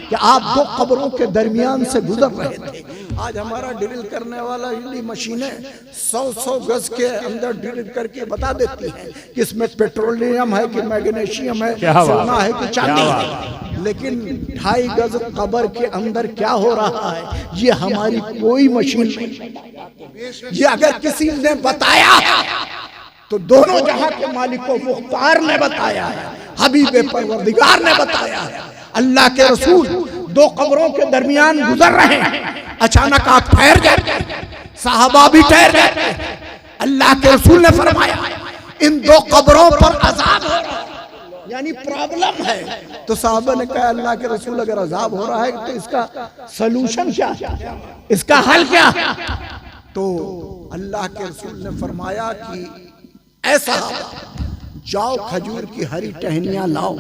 कि आप दो कब्रों के दरमियान से गुजर रहे थे। आज हमारा ड्रिल करने वाला मशीनें 100 गज के अंदर ड्रिल करके बता देती हैं कि इसमें पेट्रोलियम है कि मैग्नीशियम है, सोना है कि चांदी है। लेकिन 2.5 गज कब्र के अंदर क्या हो रहा है ये हमारी कोई मशीन नहीं। ये अगर किसी ने बताया तो दोनों जहां के मालिक को मुख्तार ने बताया है, हबीब परवरदिगार ने बताया है। अल्लाह के रसूल 2 कब्रों के दरमियान गुजर रहे हैं, अचानक आप ठहर जाते, साहबा भी ठहर जाते। अल्लाह के रसूल ने फरमाया इन 2 कब्रों पर अजाब हो रहा है, यानी प्रॉब्लम है। तो साहबा ने कहा अल्लाह के रसूल अगर अजाब हो रहा है तो इसका सलूशन क्या है, इसका हल क्या है? तो अल्लाह के रसूल ने फरमाया कि ऐसा जाओ खजूर की हरी टहनियां लाओ।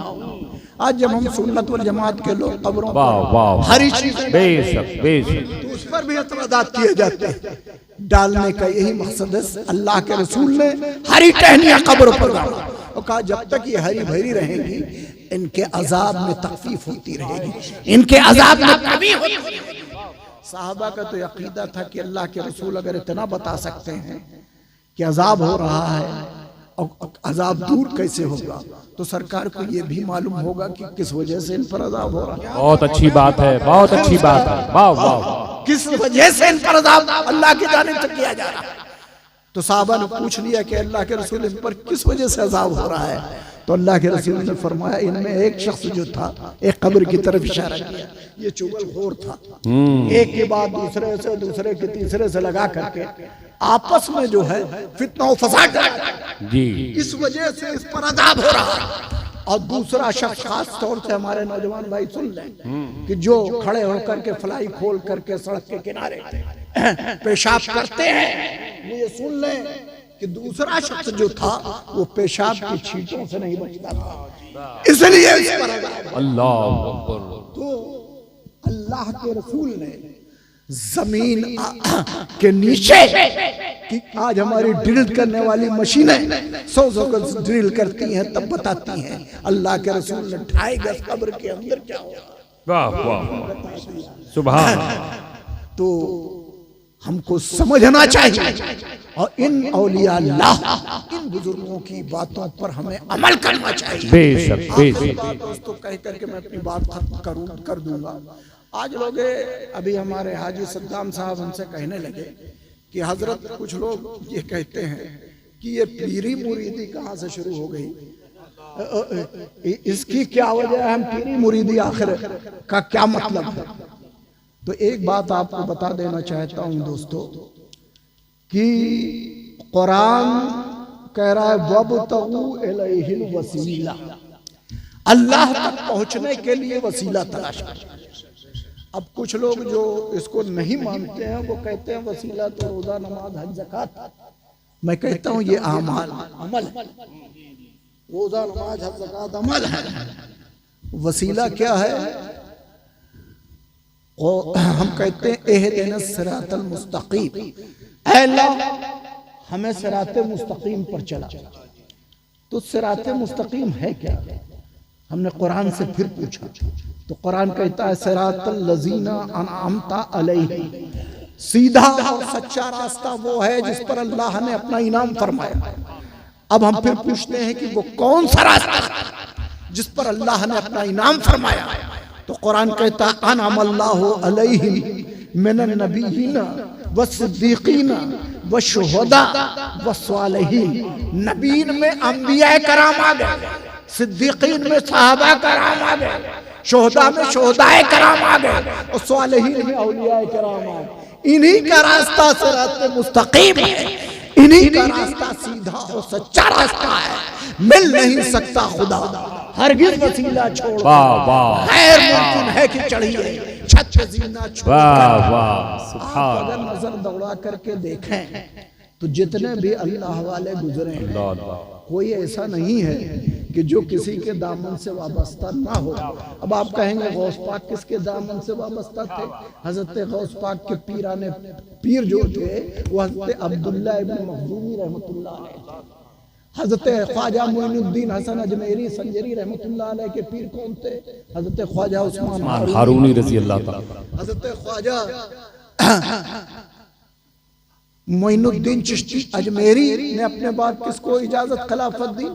आज जब हम सुन्नत वल जमात के लोग कब्रों पर हरी चीजें तो उस पर भी एतराज़ात किए जाते हैं। डालने का यही मकसद है। अल्लाह के रसूल ने हरी टहनियां कब्र पर डाला और कहा जब तक ये हरी भरी रहेगी इनके अजाब में तखफीफ होती रहेगी, इनके अजाब में कमी होती रहेगी। साहबा का तो अकीदा था कि अल्लाह के रसूल अगर इतना बता सकते हैं कि अजाब हो रहा है और अजाब दूर कैसे होगा, तो सरकार को यह भी मालूम होगा कि किस वजह से इन पर अजाब हो रहा है। बहुत अच्छी बात है, बहुत अच्छी बात है। वाह वाह। किस वजह से इन पर अजाब अल्लाह की जानिब से किया जा रहा है। तो साहबा ने पूछ लिया कि अल्लाह के रसूल इन पर किस वजह से अजाब हो रहा है? तो अल्लाह के रसूल ने फरमाया इनमें एक शख्स जो था एक कब्र की तरफ इशारा किया, ये चुगलखोर था, एक के बाद दूसरे से दूसरे के तीसरे से लगा करके आपस में जो है फितना और फसाद जी, इस वजह से इस पर अजाब हो रहा है। और दूसरा शख्स खास तौर से हमारे नौजवान भाई सुन लें कि जो खड़े होकर के फ्लाई खोल करके सड़क के किनारे पेशाब करते हैं, ये सुन लें कि दूसरा शख्स जो था वो पेशाब की छींटों से नहीं बचता था, इसलिए इस पर अल्लाह अकबर। तो अल्लाह के रसूल ने जमीन के नीचे कि आज हमारी ड्रिल करने वाली मशीनें 100 गज ड्रिल करती हैं, तब बताती हैं अल्लाह के रसूल ने 2.5 गज कब्र के अंदर क्या होगा। वाह वाह सुभान। तो हमको समझना चाहिए और इन औलिया अल्लाह, इन बुजुर्गों की बातों पर हमें अमल करना चाहिए। बेशक बेशक। दोस्तों कह करके मैं अपनी बात खत्म कर दूंगा। आज लोग अभी हमारे हाजी सद्दाम साहब हमसे कहने लगे कि हजरत कुछ लोग ये कहते हैं कि ये पीरी मुरीदी कहाँ से शुरू हो गई, इसकी क्या वजह है, हम पीरी मुरीदी आखिर का क्या मतलब है। तो एक बात आपको बता देना चाहता हूं दोस्तों कि कुरान कह रहा है वब्तगू इलैहिल वसीला, अल्लाह तक पहुंचने के लिए वसीला तलाश करो। अब कुछ लोग जो इसको नहीं मानते हैं वो कहते हैं वसीला तो रोजा नमाज हज ज़कात। मैं कहता हूं ये अमल है, रोजा नमाज हज ज़कात अमल है। वसीला क्या है? और हम कहते हैं एहदिनस सिरातल मुस्तकीम, ऐ अल्लाह हमें सिराते मुस्तकीम पर चला। तो सिराते मुस्तकीम है क्या? हमने कुरान से फिर पूछा तो कुरान कहता है सिरातल लजीना अनअमता अलैहिम, सीधा और सच्चा रास्ता वो है जिस पर अल्लाह ने अपना इनाम फरमाया। अब हम फिर पूछते हैं कि वो कौन सा रास्ता जिस पर अल्लाह ने अपना इनाम फरमाया? तो कुरान कहता है अनअमल्लाहु अलैहिम मिनन नबिय्यीना वस्सिद्दीकीना वशुहदा वस्सालिहीन। नबीन में अंबिया कराम आ गए, सिद्दीकीन में सहाबा कराम आ गए, शुहदा में शुहदाए कराम आ गए और सालिहीन में औलियाए कराम आ गए। इन्हीं का रास्ता सिरात मुस्तकीम है, इन्हीं का रास्ता सीधा और सच्चा रास्ता है। मिल नहीं सकता खुदा हरगिज़ वसीला छोड़, गैर मुमकिन है कि चढ़िए छत पे जीना छोड़। आप अगर नजर दौड़ा करके देखें तो जितने भी अल्लाह वाले गुजरे हैं कोई ऐसा नहीं है कि जो किसी के दामन से वाबस्ता ना हो। अब आप कहेंगे गौस पाक किसके दामन से वाबस्ता थे? हजरत गौस पाक के पीर जो थे वो हजरत अब्दुल्ला इब्न मखदूमी रहमतुल्लाह अलैह, हजरत ख्वाजा मोइनुद्दीन हसन अजमेरी संजरी रहमतुल्लाह अलैह के पीर कौन थे? हजरत ख्वाजा उस्मान हारूनी रज़ी अल्लाह ताला। हजरत ख्वाजा मोइनुद्दीन चिश्ती अजमेरी ने अपने बाद किसको इजाजत खिलाफत दी?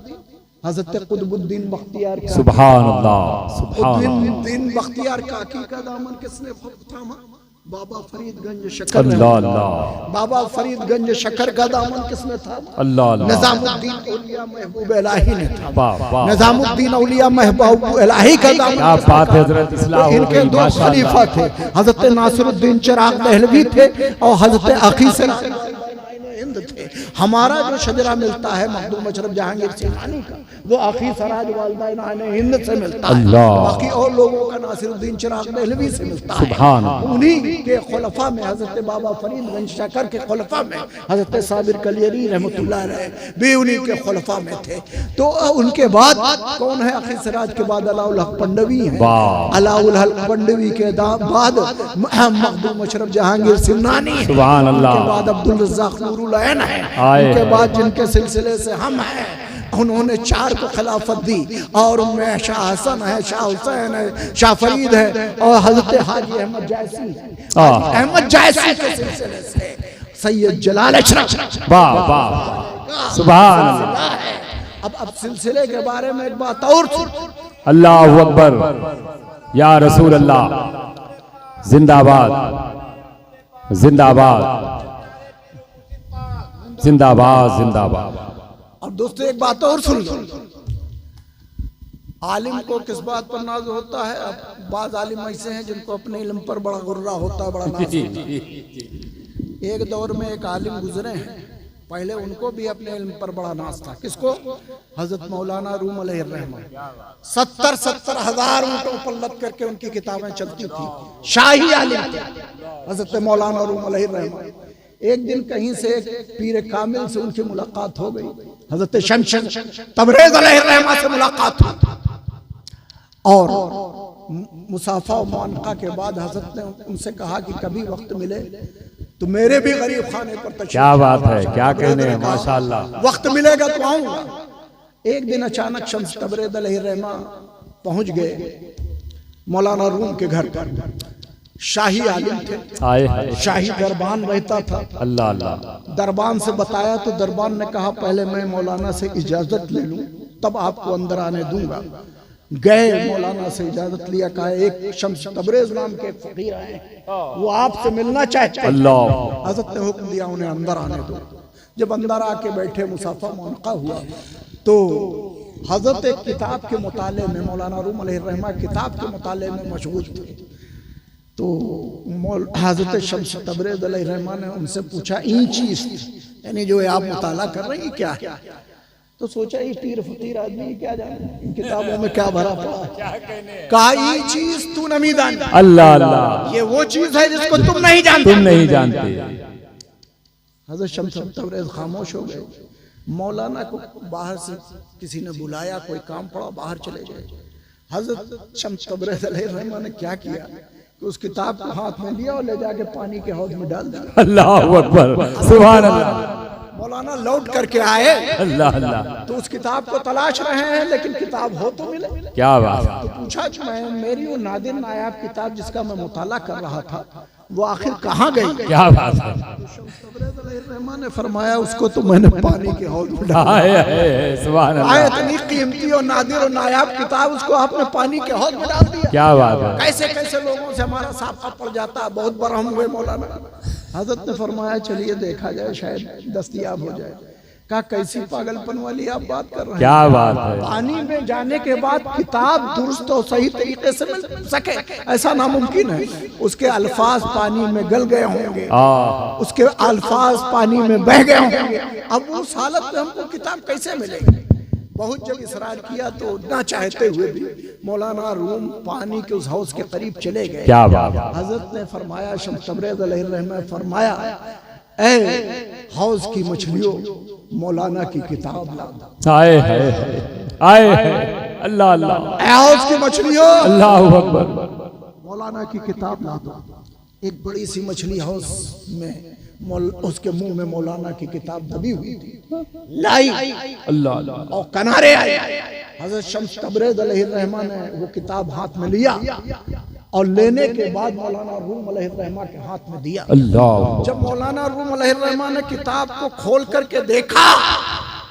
हजरत कुतुबुद्दीन बख्तियार का। सुभान अल्लाह सुभान अल्लाह। कुतुबुद्दीन बख्तियार काकी का दामन किसने थामा? बाबा फरीदगंज शक्कर। अल्लाह अल्लाह। बाबा फरीदगंज शक्कर का दामन किसने था? अल्लाह अल्लाह। निजामुद्दीन औलिया महबूब इलाही ने था। निजामुद्दीन औलिया महबूब इलाही का दामन। क्या बात है हजरत, इस्लाह हो इनके गई, दो खलीफा थे, हजरत नासिरुद्दीन चिराग दहलवी थे और हजरत अखी से थे। हमारा जो शजरा मिलता है मखदूम अशरफ जहांगीर सिलसिलानी का वो आखिर सराज वालदैन हिंद से मिलता है, बाकी और लोगों का नासिरुद्दीन चिराग दहलवी से मिलता है। उन्हीं के खुलफा में हजरत बाबा फरीदगंज शक्कर के खुलफा में हजरत साबिर कलियरी रहमतुल्लाह अलैह भी उन्हीं के खुलफा में थे। तो उनके बाद कौन है? आखिर सराज के बाद अलाउल हक पंडवी है, अलाउल हक पंडवी के बाद मखदूम अशरफ जहांगीर सिलसिलानी है, उनके बाद अब्दुल रज़्ज़ाक़ नूरुल ऐन है, उनके बाद जिनके सिलसिले से हम हैं उन्होंने 4 को खिलाफत दी और उनमें शाह हसन है, शाह हुसैन है, शाह फरीद है और हजरत हाजी अहमद जायसी के सिलसिले से सैयद जलाल अशरफ। वाह वाह सुभान अल्लाह। अब सिलसिले के बारे में एक बात और, अल्लाहु अकबर या रसूल अल्लाह, जिंदाबाद जिंदाबाद जिंदाबाद जिंदाबाद। और दोस्तों एक बात और सुन लो, आलिम को किस बात पर नाज होता है? अब बाज आलिम ऐसे हैं जिनको अपने इल्म पर बड़ा गुर्रा होता है, बड़ा नाज होता है। एक दौर में एक आलिम गुजरे हैं, पहले उनको भी अपने इल्म पर बड़ा नाज था। किसको? हजरत मौलाना रूम अलैहिर्रहमान। 70 हजार ऊँटों पर लद करके उनकी किताबें चलती थी, शाही आलिम थे हजरत मौलाना रूम अलैहिर्रहमान। एक दिन कहीं से एक पीर कामिल से उनकी मुलाकात हो गई, हजरत शमस तबरेज अलैहिर्रहमा से मुलाकात हुई और मुसाफा और मुआनका के बाद हजरत ने उनसे कहा कि कभी वक्त मिले तो मेरे भी गरीब खाने पर तशरीफ। क्या बात है, क्या कहने हैं, माशाअल्लाह। वक्त मिलेगा तो आऊंगा। एक दिन अचानक शम्स तबरेज अलैहिर्रहमा पहुंच गए मौलाना रूम के घर पर। शाही आलिम थे, शाही दरबान रहता था। अल्लाह अल्लाह। दरबान से बताया तो दरबान ने कहा पहले मैं मौलाना से इजाजत ले लूं तब आपको अंदर आने दूंगा। गए, मौलाना से इजाजत लिया, कहा एक शम्स तबरेज नाम के फकीर आए, वो आपसे मिलना चाहते हैं। अल्लाह। हजरत ने हुक्म दिया उन्हें अंदर आने दो। जब अंदर आके बैठे, मुसाफा मुनक़ा हुआ तो हजरत एक किताब के मुताले में, मौलाना रूम अलैहिर्रहमा किताब के मुताले में मशगूल थे। तो हजरत शम्स तबरेज अलैहिर्रहमा ने उनसे पूछा ई चीज यानी जो आप मुताला कर रहे हैं क्या है? तो सोचा ये पीर फकीर आदमी क्या जाने इन किताबों में क्या भरा पड़ा। कहा ये चीज तू नहीं जानती। अल्लाह अल्लाह। ये वो चीज है जिसको तुम नहीं जानते। तुम नहीं जानते। हजरत शम्स तबरेज खामोश हो गए। मौलाना को बाहर से किसी ने बुलाया, कोई काम पड़ा, बाहर चले गए। हजरत शम्स तबरेज अलैहिर्रहमा ने क्या किया कि उस किताब को हाथ में लिया और ले जाके पानी के हौज में डाल दिया। अल्लाह अकबर, सुभान अल्लाह। मौलाना लौट करके आए, अल्लाह अल्लाह। तो उस किताब को तलाश रहे हैं लेकिन किताब हो तो मिले। क्या बात है। तो पूछा कि मैं मेरी वो नादिर नायाब किताब जिसका मैं मुताला कर रहा था वो आखिर कहाँ गई? क्या बात है। तबरेज अलैहिर्रहमा ने फरमाया उसको तो मैंने पानी के हौज में डाला। सुभान अल्लाह। इतनी कीमती और नादिर और नायाब किताब उसको आपने पानी के हौज में डाल दिया। क्या बात है। कैसे कैसे लोगों से हमारा साफा पड़ जाता है। बहुत बरहम हुए मौलाना। हजरत ने फरमाया चलिए देखा जाए शायद दस्तयाब हो जाए। कहा कैसी पागलपन वाली आप बात कर रहे हैं। क्या बात है। पानी में जाने के बाद किताब दुरुस्त और सही तरीके से मिल सके ऐसा नामुमकिन है। उसके अल्फाज पानी में गल गए होंगे, उसके अल्फाज पानी में बह गए होंगे। अब उस हालत में हमको किताब कैसे मिलेगी? बहुत जब इसरार किया तो ना चाहते हुए भी मौलाना रूम पानी के उस हौज के करीब चले गए। क्या बात। हजरत ने फरमाया, शम्स तबरेज अलैहिर्रहमा फरमाया ऐ हौज की मछलियों मौलाना की किताब ला। आए है अल्लाह अल्लाह। ऐ हौज की मछलियों अल्लाह अकबर, मौलाना की किताब ला दो। एक बड़ी सी मछली हौज में उसके मुंह में मौलाना की किताब दबी हुई थी। लाई अल्लाह अल्लाह। और किनारे आए। हजरत शम्स तबरेज अलैहिर्रहमा ने वो किताब हाथ में लिया और लेने के बाद मौलाना रूम अलैहिर्रहमा के हाथ में दिया। अल्लाह। जब मौलाना रूम अलैहिर्रहमा ने किताब को खोल करके देखा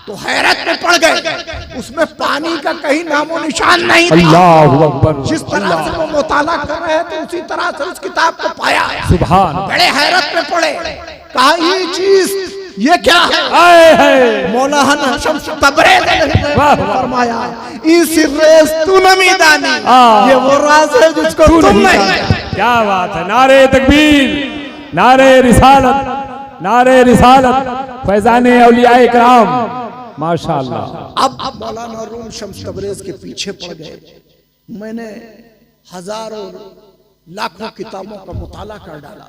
तो हैरत में पड़ गए। उसमें पानी का कहीं नामो निशान नहीं था। अल्लाह अकबर। जिस तरह से वो मुताला कर रहे थे उसी तरह से उस किताब को पाया। सुभान। बड़े हैरत में पड़े। कहा ये चीज ये क्या है? मौलाना शम्स तबरेज अलैहिर्रहमा ने फरमाया इस रेस तू नमी दानी, ये वो राज है जिसको तुम नहीं। क्या बात है। नारे तकबीर, नारे रिसालत, नारे रिसालत, फैजाने औलिया इकराम, माशाअल्लाह। अब मौलाना रूम शम्स तबरेज के पीछे पड़ गए। मैंने हजारों लाखों किताबों का मुताला कर डाला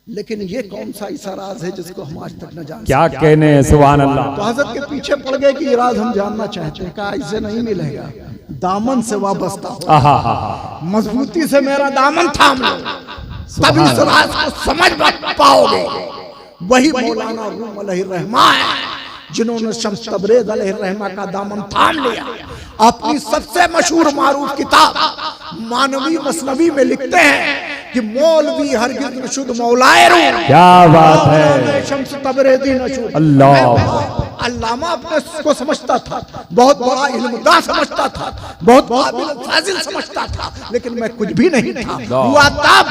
लेकिन ये कौन सा ऐसा राज है जिसको हम आज तक न जान। क्या कहने हैं, सुभान अल्लाह। तो हजरत के पीछे पड़ गए कि ये राज हम जानना चाहते हैं। कहा ऐसे नहीं मिलेगा, दामन से वाबस्ता, मजबूती से मेरा दामन थाम लो तभी इस राज को समझ पाओगे। वही मौलाना रूम अलैहिर्रहमा है जिन्होंने शम्स तबरेज अलैहिर्रहमा का दामन थाम लिया। अपनी सबसे मशहूर मारूफ किताब मानवी मसनवी में लिखते हैं कि मौलवी हरगिज़ नशुद मौलाए रूम। क्या बात है। शम्स तबरेज़ी नशुद। अल्लाह। अल्लामा अपने को समझता था, बहुत बड़ा इल्मदां समझता था, बहुत काबिल फाजिल समझता था, लेकिन मैं कुछ भी नहीं था। हुआ तब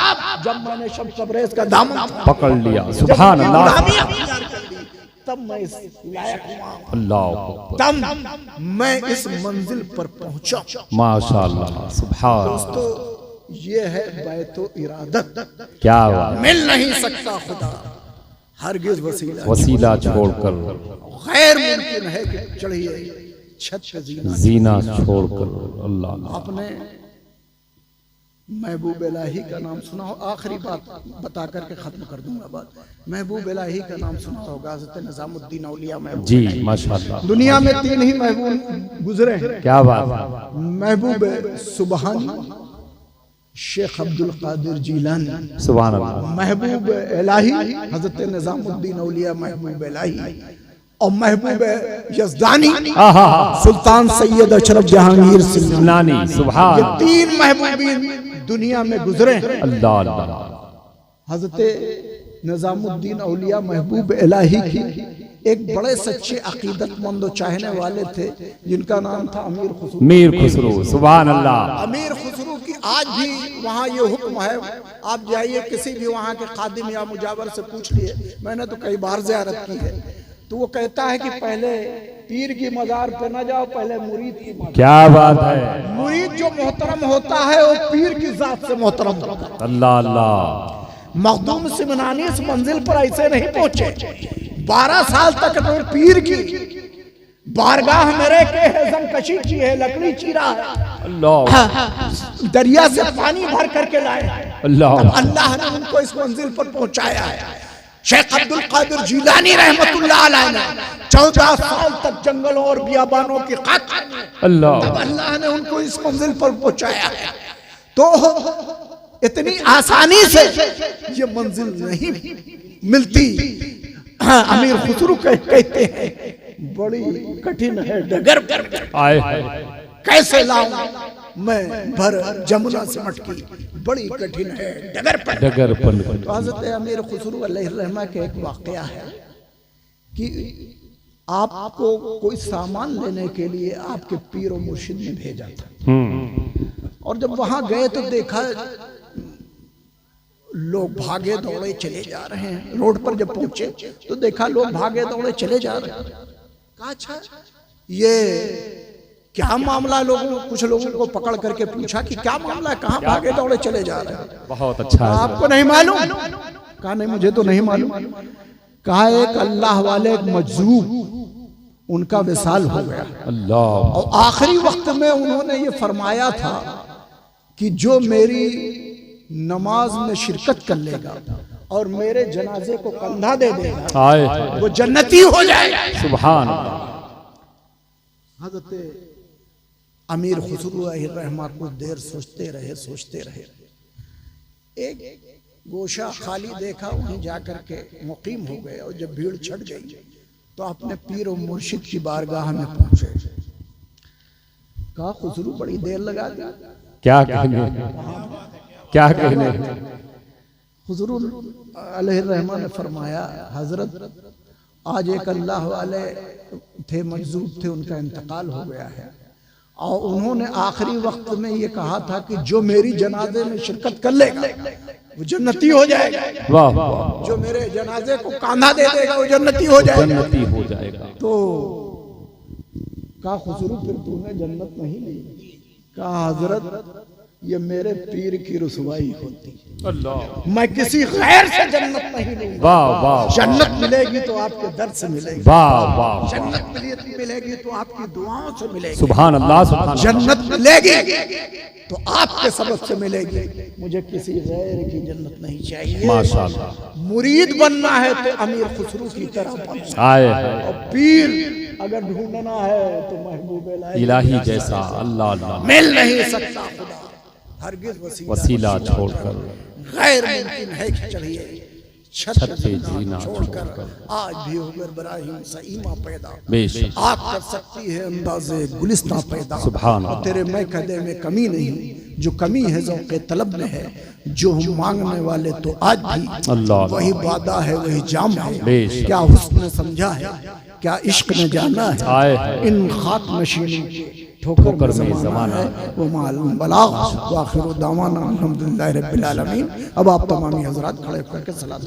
जब मैंने शम्स तबरेज़ का दामन पकड़ लिया। सुभान अल्लाह। तब मैं इस लायक हुआ। अल्लाह। तब मैं इस मंजिल पर पहुंचा। माशाअल्लाह। सुभान। दोस्तों ये है बैतो इरादत। क्या बात। मिल नहीं सकता खुदा हरगिज़ वसीला छोड़कर, गैर मुमकिन है कि चढ़िए छत पे जीना छोड़कर। अल्लाह। आपने महबूब इलाही का नाम सुना हो, आखिरी बात बता करके खत्म कर दूंगा बात। महबूब इलाही का नाम सुना होगा, हज़रत निज़ामुद्दीन औलिया महबूब जी माशाअल्लाह। दुनिया में 3 ही महबूब गुजरे हैं। क्या बात। महबूब सुबहानी शेख अब्दुल कादिर जीलानी, सुभान अल्लाह। महबूब इलाही हज़रत निज़ामुद्दीन औलिया महबूब इलाही, और महबूब यज़दानी सुल्तान सैयद अशरफ जहांगीर सिलसिलानी। सुभान। ये 3 महबूबीन दुनिया में गुजरे हैं। अल्लाह अल्लाह। हज़रत निज़ामुद्दीन औलिया महबूब इलाही की एक बड़े सच्चे अकीदतमंद चाहने वाले थे जिनका नाम था अमीर खुसरो। मीर खुसरो, सुभान अल्लाह। अमीर खुसरो की आज भी वहाँ ये हुक्म है, आप जाइए किसी भी वहाँ के खादिम या मुजावर से पूछ लिए, मैंने तो कई बार ज़ियारत की है, तो वो कहता है कि पहले पीर की मजार पे न जाओ, पहले मुरीद की मजार। क्या बात है। मुरीद जो मोहतरम होता है वो पीर की जात से मोहतरम होता है। अल्लाह अल्लाह। मखदूम सिमनानी इस मंजिल पर ऐसे नहीं पहुंचे, 12 साल तक तो पीर की बारगाह मेरे के है, कशी की है, लकड़ी चीरा है, अल्लाह। दरिया से पानी भर करके लाए, अल्लाह। अल्लाह ने उनको इस मंजिल पर पहुंचाया है। शेख अब्दुल कादिर जीलानी रहमतुल्लाह अलैह ने 14 साल तक जंगलों और बियाबानों की खाक, अल्लाह। तब अल्लाह ने उनको इस मंजिल पर पहुंचाया है। तो इतनी आसानी से ये मंजिल नहीं मिलती। हाँ, अमीर खुसरो कहते हैं बड़ी कठिन है डगर पर, आए कैसे लाऊं मैं भर जमुना से मटकी, बड़ी कठिन है डगर पर। डगर पर। तो हज़रत अमीर खुसरो अलैहिर्रहमा के एक वाक़या है कि आपको कोई सामान लेने के लिए आपके पीर और मुर्शिद ने भेजा था, और जब वहां गए तो देखा लोग भागे दौड़े चले जा रहे हैं। रोड पर जब पहुंचे तो देखा लोग भागे दौड़े चले जा रहे हैं। कहा अच्छा ये क्या मामला, कुछ लोगों को पकड़ करके पूछा कि क्या मामला है, कहाँ भागे दौड़े चले जा रहे हैं। बहुत अच्छा है। आपको नहीं मालूम? कहा नहीं मुझे तो नहीं मालूम। कहा एक अल्लाह वाले एक मजलूम उनका विसाल हो गया, अल्लाह। और आखिरी वक्त में उन्होंने ये फरमाया था कि जो मेरी नमाज में शिरकत कर लेगा और मेरे जनाजे को कंधा दे देगा आए वो जन्नती हो जाएगा। सुभान अल्लाह। हज़रत अमीर खुसरो रहमान कुछ देर सोचते रहे। एक गोशा खाली देखा, वहीं जाकर के मुकीम हो गए, और जब भीड़ छट गई तो अपने पीर और मुर्शिद की बारगाह में पहुंचे। कहा खुसरो बड़ी देर लगा दी। क्या कहने। हुजूर अलैहिर्रहमान ने फरमाया हजरत आज एक अल्लाह वाले थे, मजजूब थे, उनका इंतकाल हो गया है, और उन्होंने आखिरी वक्त में ये कहा था कि जो मेरी जनाजे में शिरकत कर लेगा वो जन्नती हो जाएगा। वाह वाह। जो मेरे जनाजे को कांधा दे देगा वो जन्नती हो जाएगा। जन्नती हो जाएगा। तो कहा खुसरो फिर तूने जन्नत नहीं ली? कहा हजरत ये मेरे पीर की रुसवाई होती, अल्लाह। मैं किसी गैर से जन्नत नहीं लूंगा। वाह वाह। जन्नत मिलेगी तो आपके दर्द से मिलेगी, वाह वाह। जन्नत मिलेगी तो आपकी दुआओं से मिलेगी, सुभान अल्लाह सुभान। जन्नत मिलेगी तो आपके सबब से मिलेगी। मुझे किसी गैर की जन्नत नहीं चाहिए। माशाअल्लाह। मुरीद बनना है तो अमीर खुसरो की तरह बनना, आए और पीर अगर ढूंढना है तो महबूब इलाही जैसा अल्लाह अल्लाह मिल नहीं सकता खुदा, हरगिज़ वसीला छोड़कर गैर मुमकिन है कि चलिए छत पे जीना छोड़कर आज भी उमर इब्राहिम सईमा पैदा बेशक आग कर सकती है अंदाज़े गुलिस्तां पैदा। सुभान और तेरे मैं कदे में कमी नहीं, जो कमी है ज़ौक़े तलब में है, जो हम मांगने वाले तो आज भी अल्लाह वही वादा है वही जाम है। बेशक। क्या हुस्न ने समझा है, क्या इश्क ने जाना आए है, इन खाक नशीनों के ठोकर में ज़माना है। वो मालूम बलाग व आखिर दावाना अल्हम्दुलिल्लाहि रब्बिल आलमीन। अब आप तमामी हज़रात खड़े होकर के सलात